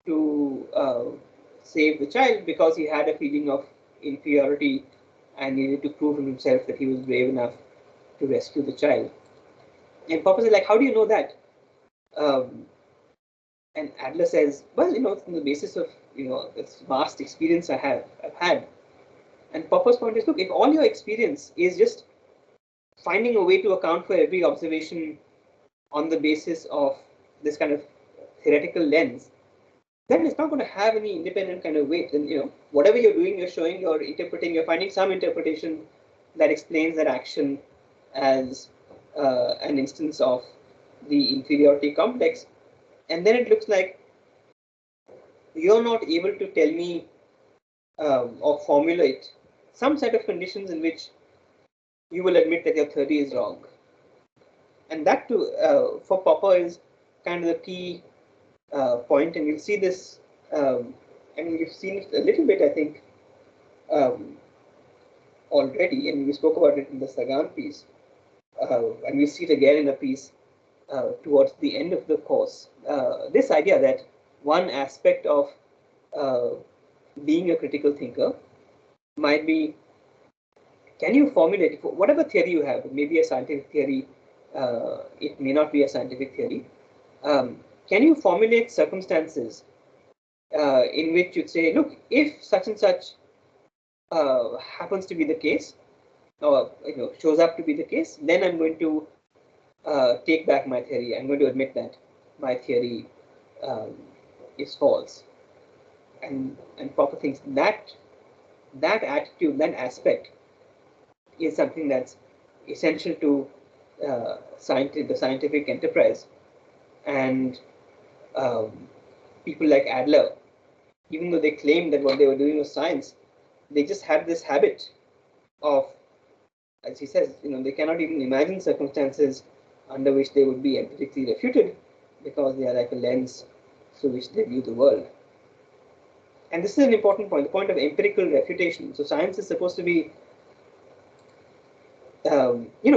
to save the child because he had a feeling of inferiority and needed to prove to himself that he was brave enough to rescue the child. And Popper says, like, how do you know that? And Adler says, well, it's on the basis of, this vast experience I've had. And Popper's point is, look, if all your experience is just finding a way to account for every observation on the basis of this kind of theoretical lens, then it's not going to have any independent kind of weight. And whatever you're doing, you're showing, you're interpreting, you're finding some interpretation that explains that action as an instance of the inferiority complex. And then it looks like you're not able to tell me or formulate some set of conditions in which you will admit that your theory is wrong. And that too, for Popper, is kind of the key point. And you'll see this, and you've seen it a little bit, I think, already, and we spoke about it in the Sagan piece, and we see it again in a piece towards the end of the course. This idea that one aspect of being a critical thinker might be, can you formulate, whatever theory you have, it may be a scientific theory, it may not be a scientific theory, can you formulate circumstances in which you'd say, look, if such and such happens to be the case, or shows up to be the case, then I'm going to take back my theory. I'm going to admit that my theory is false. And Popper thinks that attitude, that aspect, is something that's essential to the scientific enterprise. And people like Adler, even though they claimed that what they were doing was science, they just had this habit of, as he says, they cannot even imagine circumstances under which they would be empirically refuted, because they are like a lens through which they view the world. And this is an important point, the point of empirical refutation. So science is supposed to be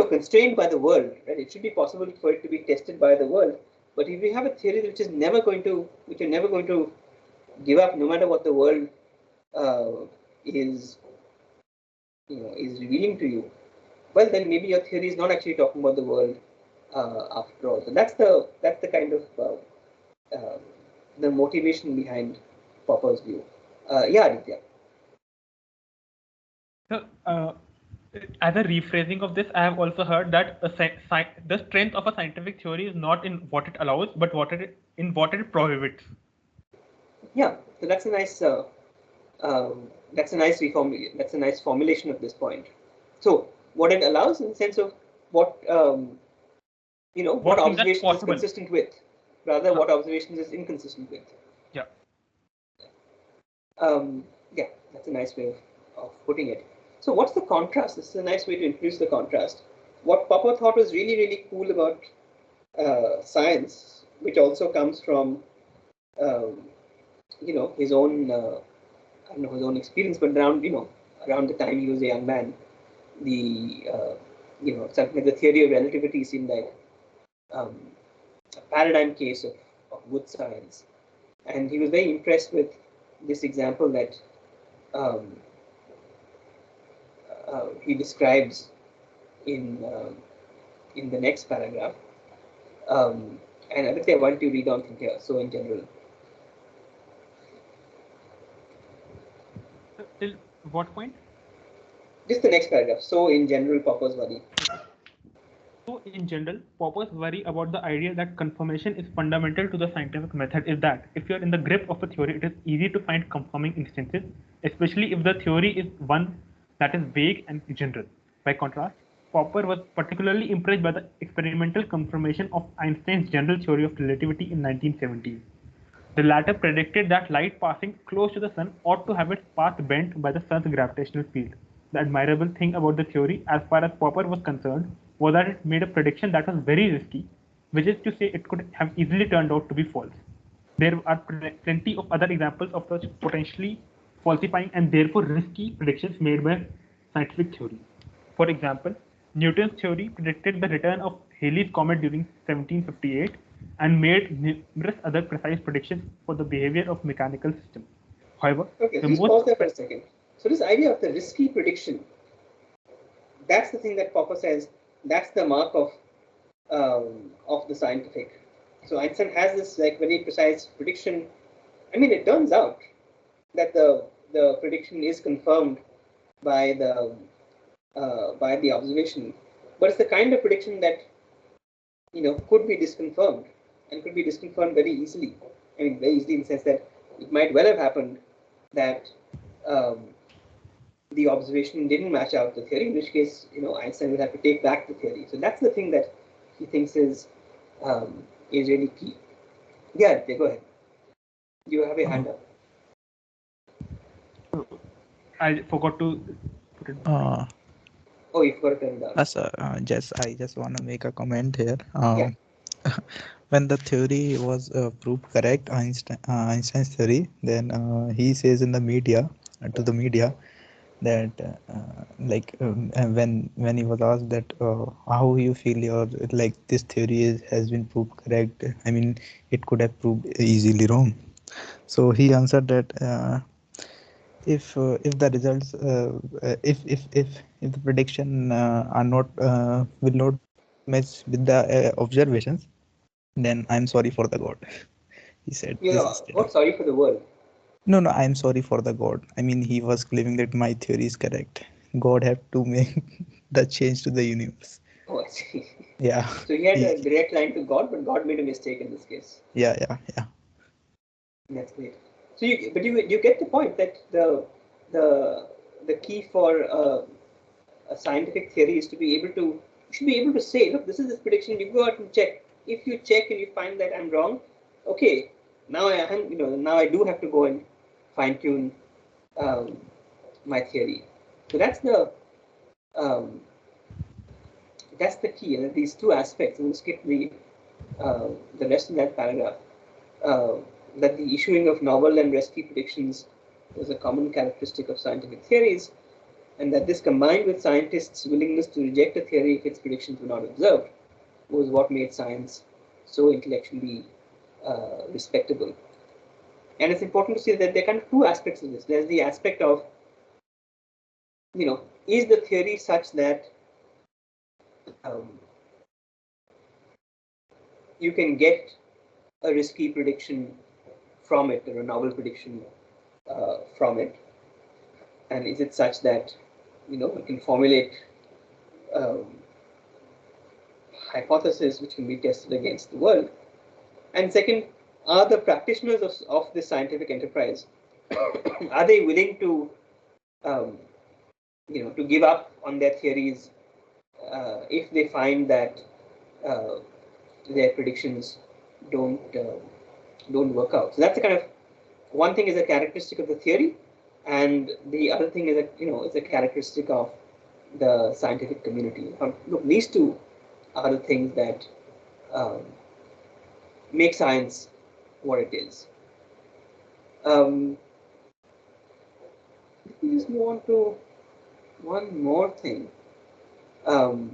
constrained by the world, right? It should be possible for it to be tested by the world. But if you have a theory which you're never going to give up, no matter what the world is revealing to you, well, then maybe your theory is not actually talking about the world after all. So that's the kind of the motivation behind Popper's view. Yeah, Aditya. So, as a rephrasing of this, I have also heard that the strength of a scientific theory is not in what it allows, but what it prohibits. Yeah, so that's a nice formulation of this point. So what it allows, in the sense of what what observation is consistent with. rather what observations is inconsistent with. Yeah. Yeah, that's a nice way of putting it. So what's the contrast? This is a nice way to introduce the contrast. What Popper thought was really, really cool about science, which also comes from, his own, I don't know, his own experience, but around the time he was a young man, something like the theory of relativity seemed like a paradigm case of good science. And he was very impressed with this example that he describes in the next paragraph. And I would say, why don't you read on from here? So in general. Till what point? Just the next paragraph. So in general, Popper's worry. So in general, Popper's worry about the idea that confirmation is fundamental to the scientific method is that if you're in the grip of a theory, it is easy to find confirming instances, especially if the theory is one that is vague and general. By contrast, Popper was particularly impressed by the experimental confirmation of Einstein's general theory of relativity in 1970s. The latter predicted that light passing close to the sun ought to have its path bent by the sun's gravitational field. The admirable thing about the theory, as far as Popper was concerned, was that it made a prediction that was very risky, which is to say it could have easily turned out to be false. There are plenty of other examples of such potentially falsifying and therefore risky predictions made by scientific theory. For example, Newton's theory predicted the return of Halley's comet during 1758 and made numerous other precise predictions for the behavior of mechanical systems. However, okay, please pause there for a second. So this idea of the risky prediction, that's the thing that Popper says, that's the mark of the scientific. So Einstein has this like very precise prediction. I mean, it turns out that the prediction is confirmed by the observation, but it's the kind of prediction that could be disconfirmed and could be disconfirmed very easily. I mean, very easily in the sense that it might well have happened that the observation didn't match out the theory, in which case Einstein would have to take back the theory. So that's the thing that he thinks is really key. Yeah, go ahead. You have a hand up. I forgot to put it. Oh, you forgot to turn it down. Sir, I just want to make a comment here. Yeah. When the theory was proved correct, Einstein's theory, then he says in the media, to the media, that when he was asked that how you feel your like this theory has been proved correct, I mean it could have proved easily wrong. So he answered that if the results if the prediction are not will not match with the observations, then I'm sorry for the God. He said this. What? Sorry for the world? No, I'm sorry for the God. I mean, he was claiming that my theory is correct. God had to make the change to the universe. Oh, I see. Yeah. So he had a direct line to God, but God made a mistake in this case. Yeah. That's great. So you get the point that the key for a scientific theory is to be able to you should be able to say, look, this is this prediction. You go out and check. If you check and you find that I'm wrong, okay, now I do have to go and fine tune my theory. So that's the key. And these two aspects. We'll skip the rest of that paragraph. That the issuing of novel and risky predictions was a common characteristic of scientific theories, and that this combined with scientists' willingness to reject a theory if its predictions were not observed was what made science so intellectually respectable. And it's important to see that there are kind of two aspects of this. There's the aspect of, is the theory such that you can get a risky prediction from it or a novel prediction from it? And is it such that you can formulate hypothesis which can be tested against the world? And second, are the practitioners of this scientific enterprise are they willing to to give up on their theories if they find that their predictions don't don't work out. So that's the kind of one thing is a characteristic of the theory, and the other thing is is a characteristic of the scientific community. Look, these two are the things that um, make science what it is. Let me just move on to one more thing. Well,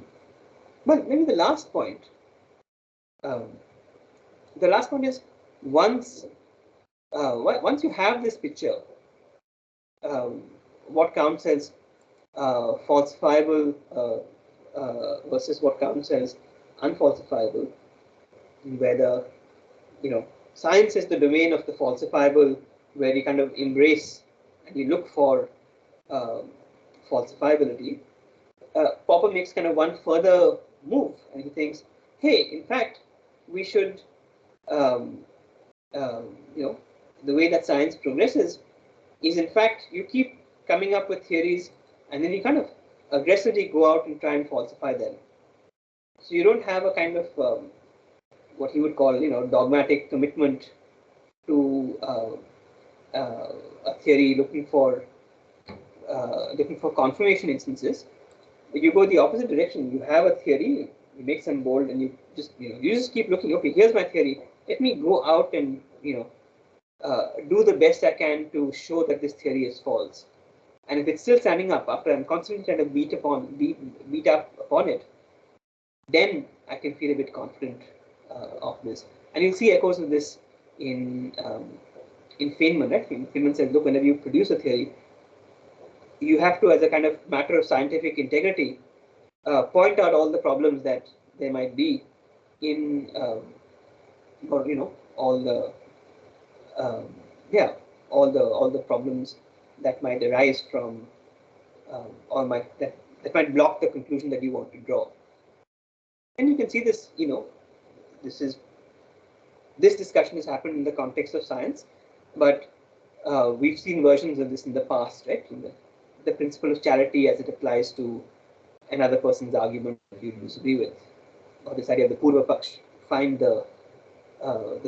maybe the last point. Um, the last point is once once you have this picture, um, what counts as falsifiable versus what counts as unfalsifiable, whether science is the domain of the falsifiable, where you kind of embrace and you look for um, falsifiability. Popper makes kind of one further move, and he thinks, hey, in fact, we should, um, you know, the way that science progresses is, in fact, you keep coming up with theories, and then you kind of aggressively go out and try and falsify them. So you don't have a kind of what he would call, dogmatic commitment to a theory looking for confirmation instances. You go the opposite direction. You have a theory, you make some bold, and you just keep looking. Okay, here's my theory. Let me go out and do the best I can to show that this theory is false. And if it's still standing up after I'm constantly trying to beat up upon it, then I can feel a bit confident of this. And you'll see echoes of this in Feynman, right? Feynman says, look, whenever you produce a theory, you have to, as a kind of matter of scientific integrity, point out all the problems that there might be in, or all the, all the problems that might arise from, or that might block the conclusion that you want to draw. And you can see this, this discussion has happened in the context of science, but we've seen versions of this in the past, right? The principle of charity as it applies to another person's argument that you disagree with, or this idea of the Purva Paksh, find the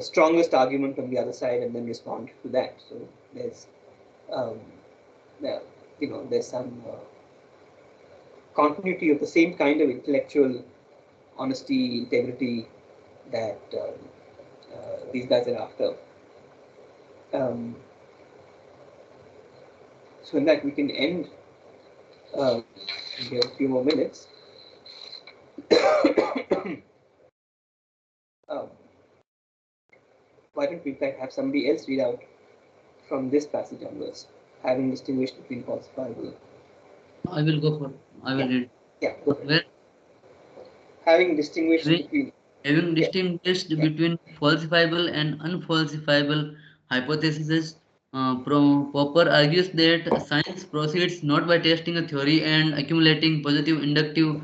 strongest argument on the other side and then respond to that. So there's there's some continuity of the same kind of intellectual honesty, integrity that these guys are after. So in that we can end in a few more minutes. Why don't we in fact have somebody else read out from this passage onwards, having distinguished between falsifiable. I will go for. I will read. Yeah, go ahead. Where Having distinguished having, between. having Yeah. distinguished between falsifiable and unfalsifiable hypotheses, Popper argues that science proceeds not by testing a theory and accumulating positive inductive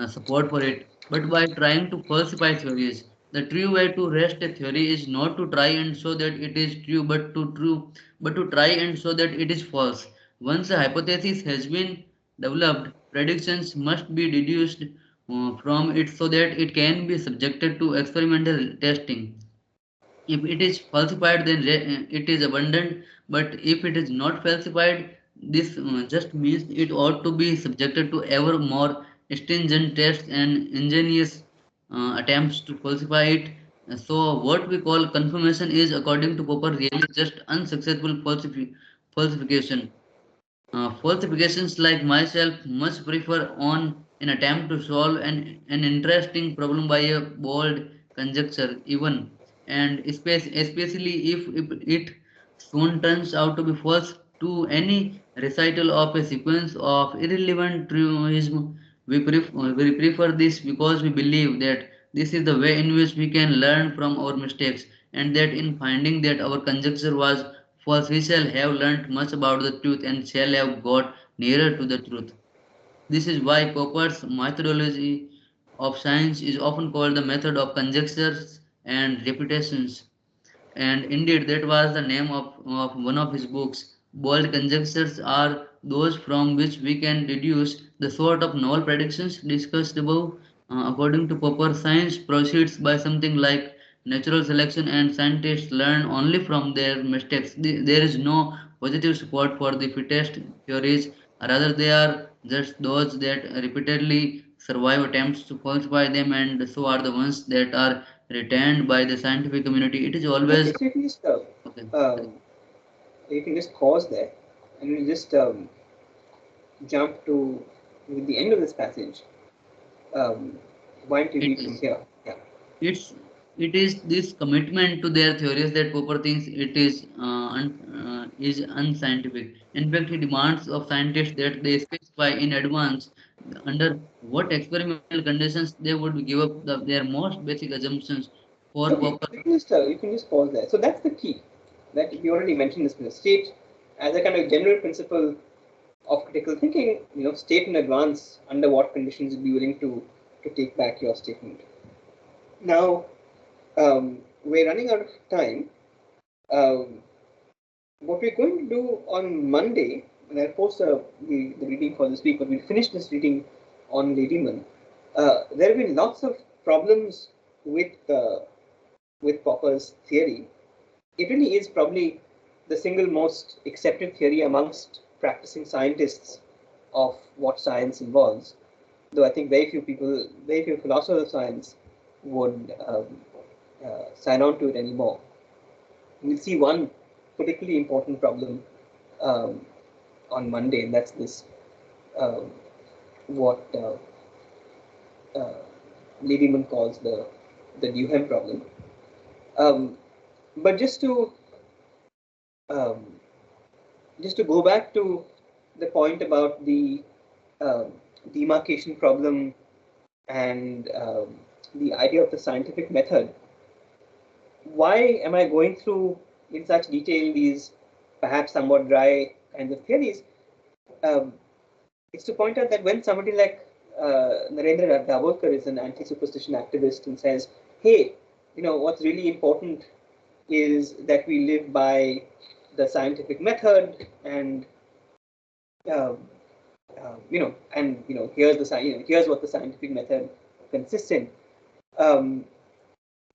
support for it, but by trying to falsify theories. The true way to rest a theory is not to try and show that it is true, but to try and show that it is false. Once a hypothesis has been developed, predictions must be deduced from it so that it can be subjected to experimental testing. If it is falsified, then it is abandoned, but if it is not falsified, this just means it ought to be subjected to ever more stringent tests and ingenious attempts to falsify it. So, what we call confirmation is, according to Popper, really just unsuccessful falsification. Falsifications like myself much prefer on an attempt to solve an interesting problem by a bold conjecture, even and especially if it soon turns out to be false to any recital of a sequence of irrelevant truism. We prefer this because we believe that this is the way in which we can learn from our mistakes, and that in finding that our conjecture was false, we shall have learnt much about the truth and shall have got nearer to the truth. This is why Popper's methodology of science is often called the method of conjectures and reputations. And indeed, that was the name of one of his books. Bold conjectures are those from which we can deduce the sort of novel predictions discussed above. According to Popper, science proceeds by something like natural selection and scientists learn only from their mistakes. There is no positive support for the fittest theories, rather, they are just those that repeatedly survive attempts to falsify them, and so are the ones that are retained by the scientific community. It is always Okay, so okay. you can just pause there and we'll just jump to the end of this passage. Why don't you It read from is. here? Yeah. It's it is this commitment to their theories that Popper thinks it is unscientific. In fact, he demands of scientists that they specify in advance under what experimental conditions they would give up their most basic assumptions. For Okay, Popper, you can just pause there. So that's the key. That we already mentioned this. State as a kind of general principle of critical thinking. State in advance under what conditions you'd be willing to take back your statement. Now, we're running out of time. Um, what we're going to do on Monday, and I'll post the reading for this week, but we'll finish this reading on Ladyman. There have been lots of problems with Popper's theory. It really is probably the single most accepted theory amongst practicing scientists of what science involves. Though I think very few philosophers of science would sign on to it anymore. We'll see one particularly important problem um, on Monday, and that's this um, what Ladyman calls the Duhem problem. But um, just to go back to the point about the demarcation problem and the idea of the scientific method, why am I going through in such detail these perhaps somewhat dry kinds of theories? Um, it's to point out that when somebody like Narendra Dabholkar is an anti-superstition activist and says, hey, what's really important is that we live by the scientific method and um, here's what the scientific method consists in. Um,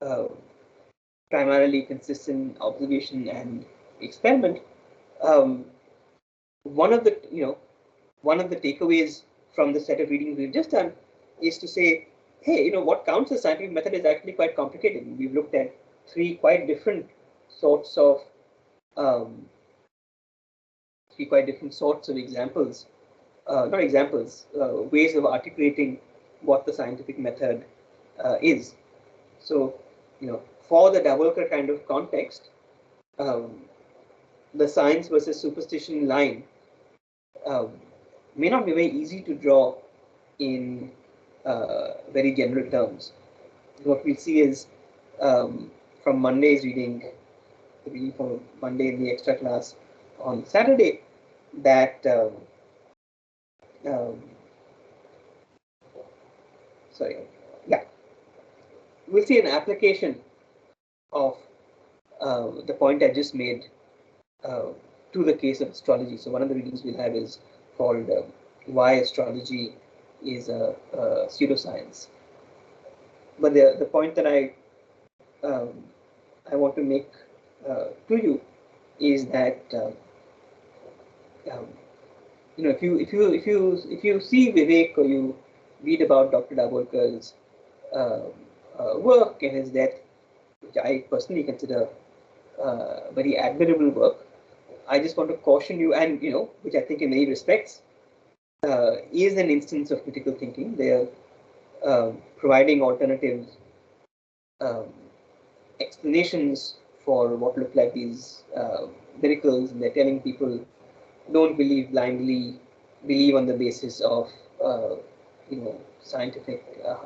uh, Primarily consists in observation and experiment. Um, one of the takeaways from the set of readings we've just done is to say, hey, what counts as scientific method is actually quite complicated. We've looked at sorts of um, three quite different sorts of examples, not examples, ways of articulating what the scientific method is. So, for the Dabholkar kind of context, the science versus superstition line um, may not be very easy to draw in very general terms. What we see is from Monday's reading, the reading from Monday in the extra class on Saturday, that um, sorry, yeah, we'll see an application of the point I just made to the case of astrology. So one of the readings we'll have is called "Why Astrology is a Pseudoscience." But the point that I want to make to you is that um, if you see Vivek or you read about Dr. Dabholkar's work and his death, which I personally consider very admirable work, I just want to caution you, and which I think in many respects is an instance of critical thinking. They're providing alternative um, explanations for what look like these miracles, and they're telling people don't believe blindly, believe on the basis of scientific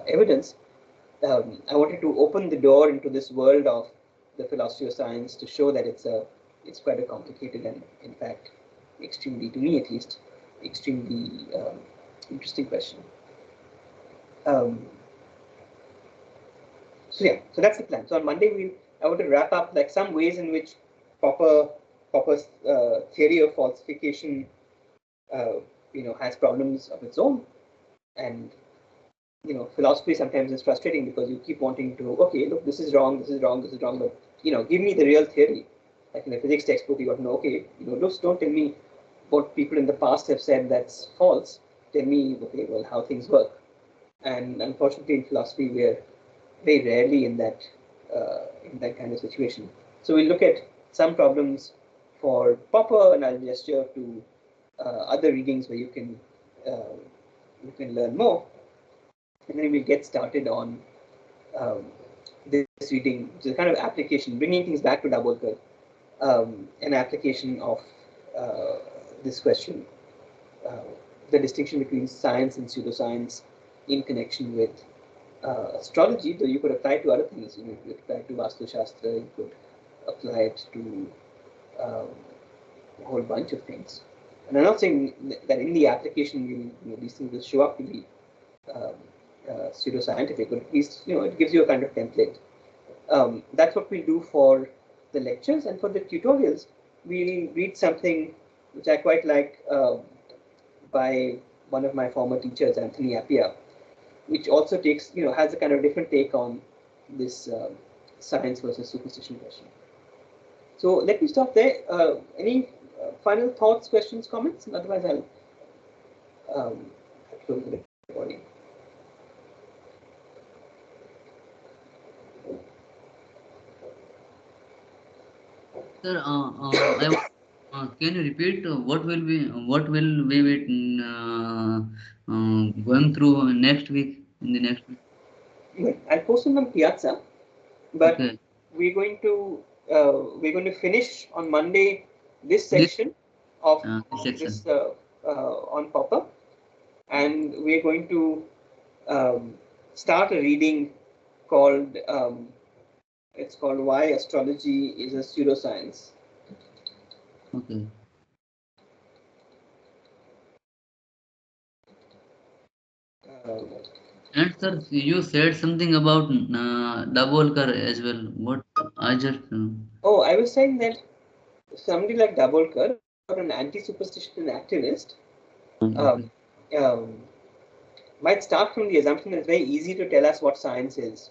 evidence. I wanted to open the door into this world of the philosophy of science to show that it's quite a complicated and, in fact, extremely, to me at least, extremely interesting question. So yeah, so that's the plan. So on Monday I want to wrap up like some ways in which Popper's theory of falsification has problems of its own, and philosophy sometimes is frustrating because you keep wanting to, okay, look, this is wrong, this is wrong, this is wrong, but give me the real theory. Like in a physics textbook, you got to know, okay, don't tell me what people in the past have said that's false. Tell me, okay, well, how things work. And unfortunately, in philosophy, we are very rarely in that kind of situation. So we look at some problems for Popper, and I'll gesture to other readings where you can learn more, and then we'll get started on this reading, which is a kind of application, bringing things back to Dabolkar, an application of this question, the distinction between science and pseudoscience in connection with astrology, though you could apply it to other things. You could apply it to Vastu Shastra, you could apply it to a whole bunch of things. And I'm not saying that in the application these things will show up to be pseudoscientific, but at least it gives you a kind of template. That's what we do for the lectures, and for the tutorials, we'll read something which I quite like by one of my former teachers, Anthony Appia, which also takes, has a kind of different take on this science versus superstition question. So let me stop there. Any final thoughts, questions, comments? Otherwise, I'll close the recording. Sir, can you repeat what will we be going through next week, in the next week? Good. I'll post it on Piazza, but Okay. we're going to finish on Monday this section of This section. this on Popper, and we're going to start a reading called it's called Why Astrology is a Pseudoscience. Okay. And sir, you said something about Dabolkar as well. What I just Oh, I was saying that somebody like Dabolkar, or an anti-superstition activist, okay. might start from the assumption that it's very easy to tell us what science is,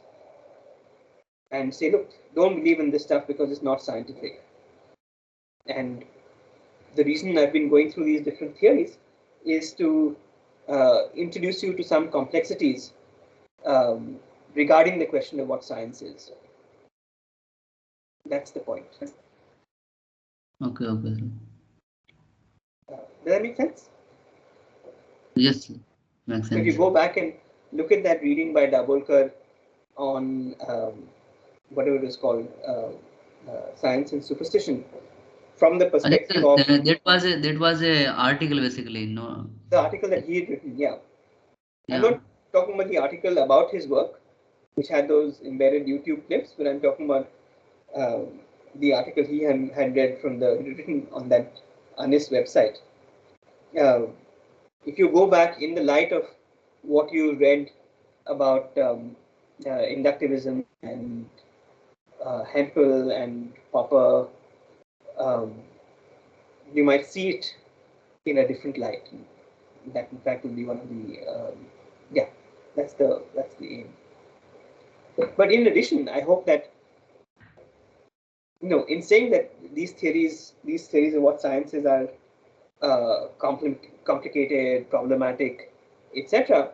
and say, look, don't believe in this stuff because it's not scientific. And the reason I've been going through these different theories is to introduce you to some complexities regarding the question of what science is. That's the point. Okay, okay. Does that make sense? Yes, makes So if sense. you go back and look at that reading by Dabolkar on whatever it is called, Science and Superstition, from the I think perspective of that was a article basically. No. the article that he had written, yeah. I'm Yeah. not talking about the article about his work, which had those embedded YouTube clips, but I'm talking about the article he had read from written on that ANIS website. If you go back in the light of what you read about inductivism and Hempel and Popper, you might see it in a different light. That, in fact, will be one of the yeah. That's the aim. But in addition, I hope that in saying that these theories of what sciences are complicated, problematic, etc.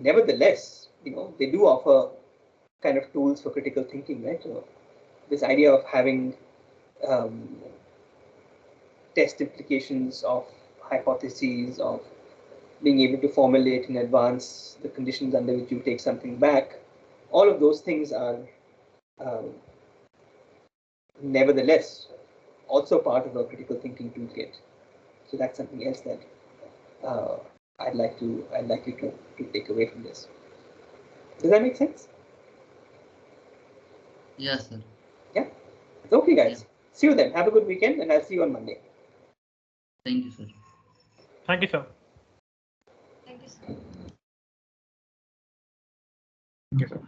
Nevertheless, they do offer kind of tools for critical thinking, right? So this idea of having test implications of hypotheses, of being able to formulate in advance the conditions under which you take something back, all of those things are nevertheless also part of a critical thinking toolkit. So that's something else that I'd like you to take away from this. Does that make sense? Yes, sir. Yeah. Okay, guys. Yeah. See you then. Have a good weekend, and I'll see you on Monday. Thank you, sir. Thank you, sir. Thank you, sir. Yes, sir.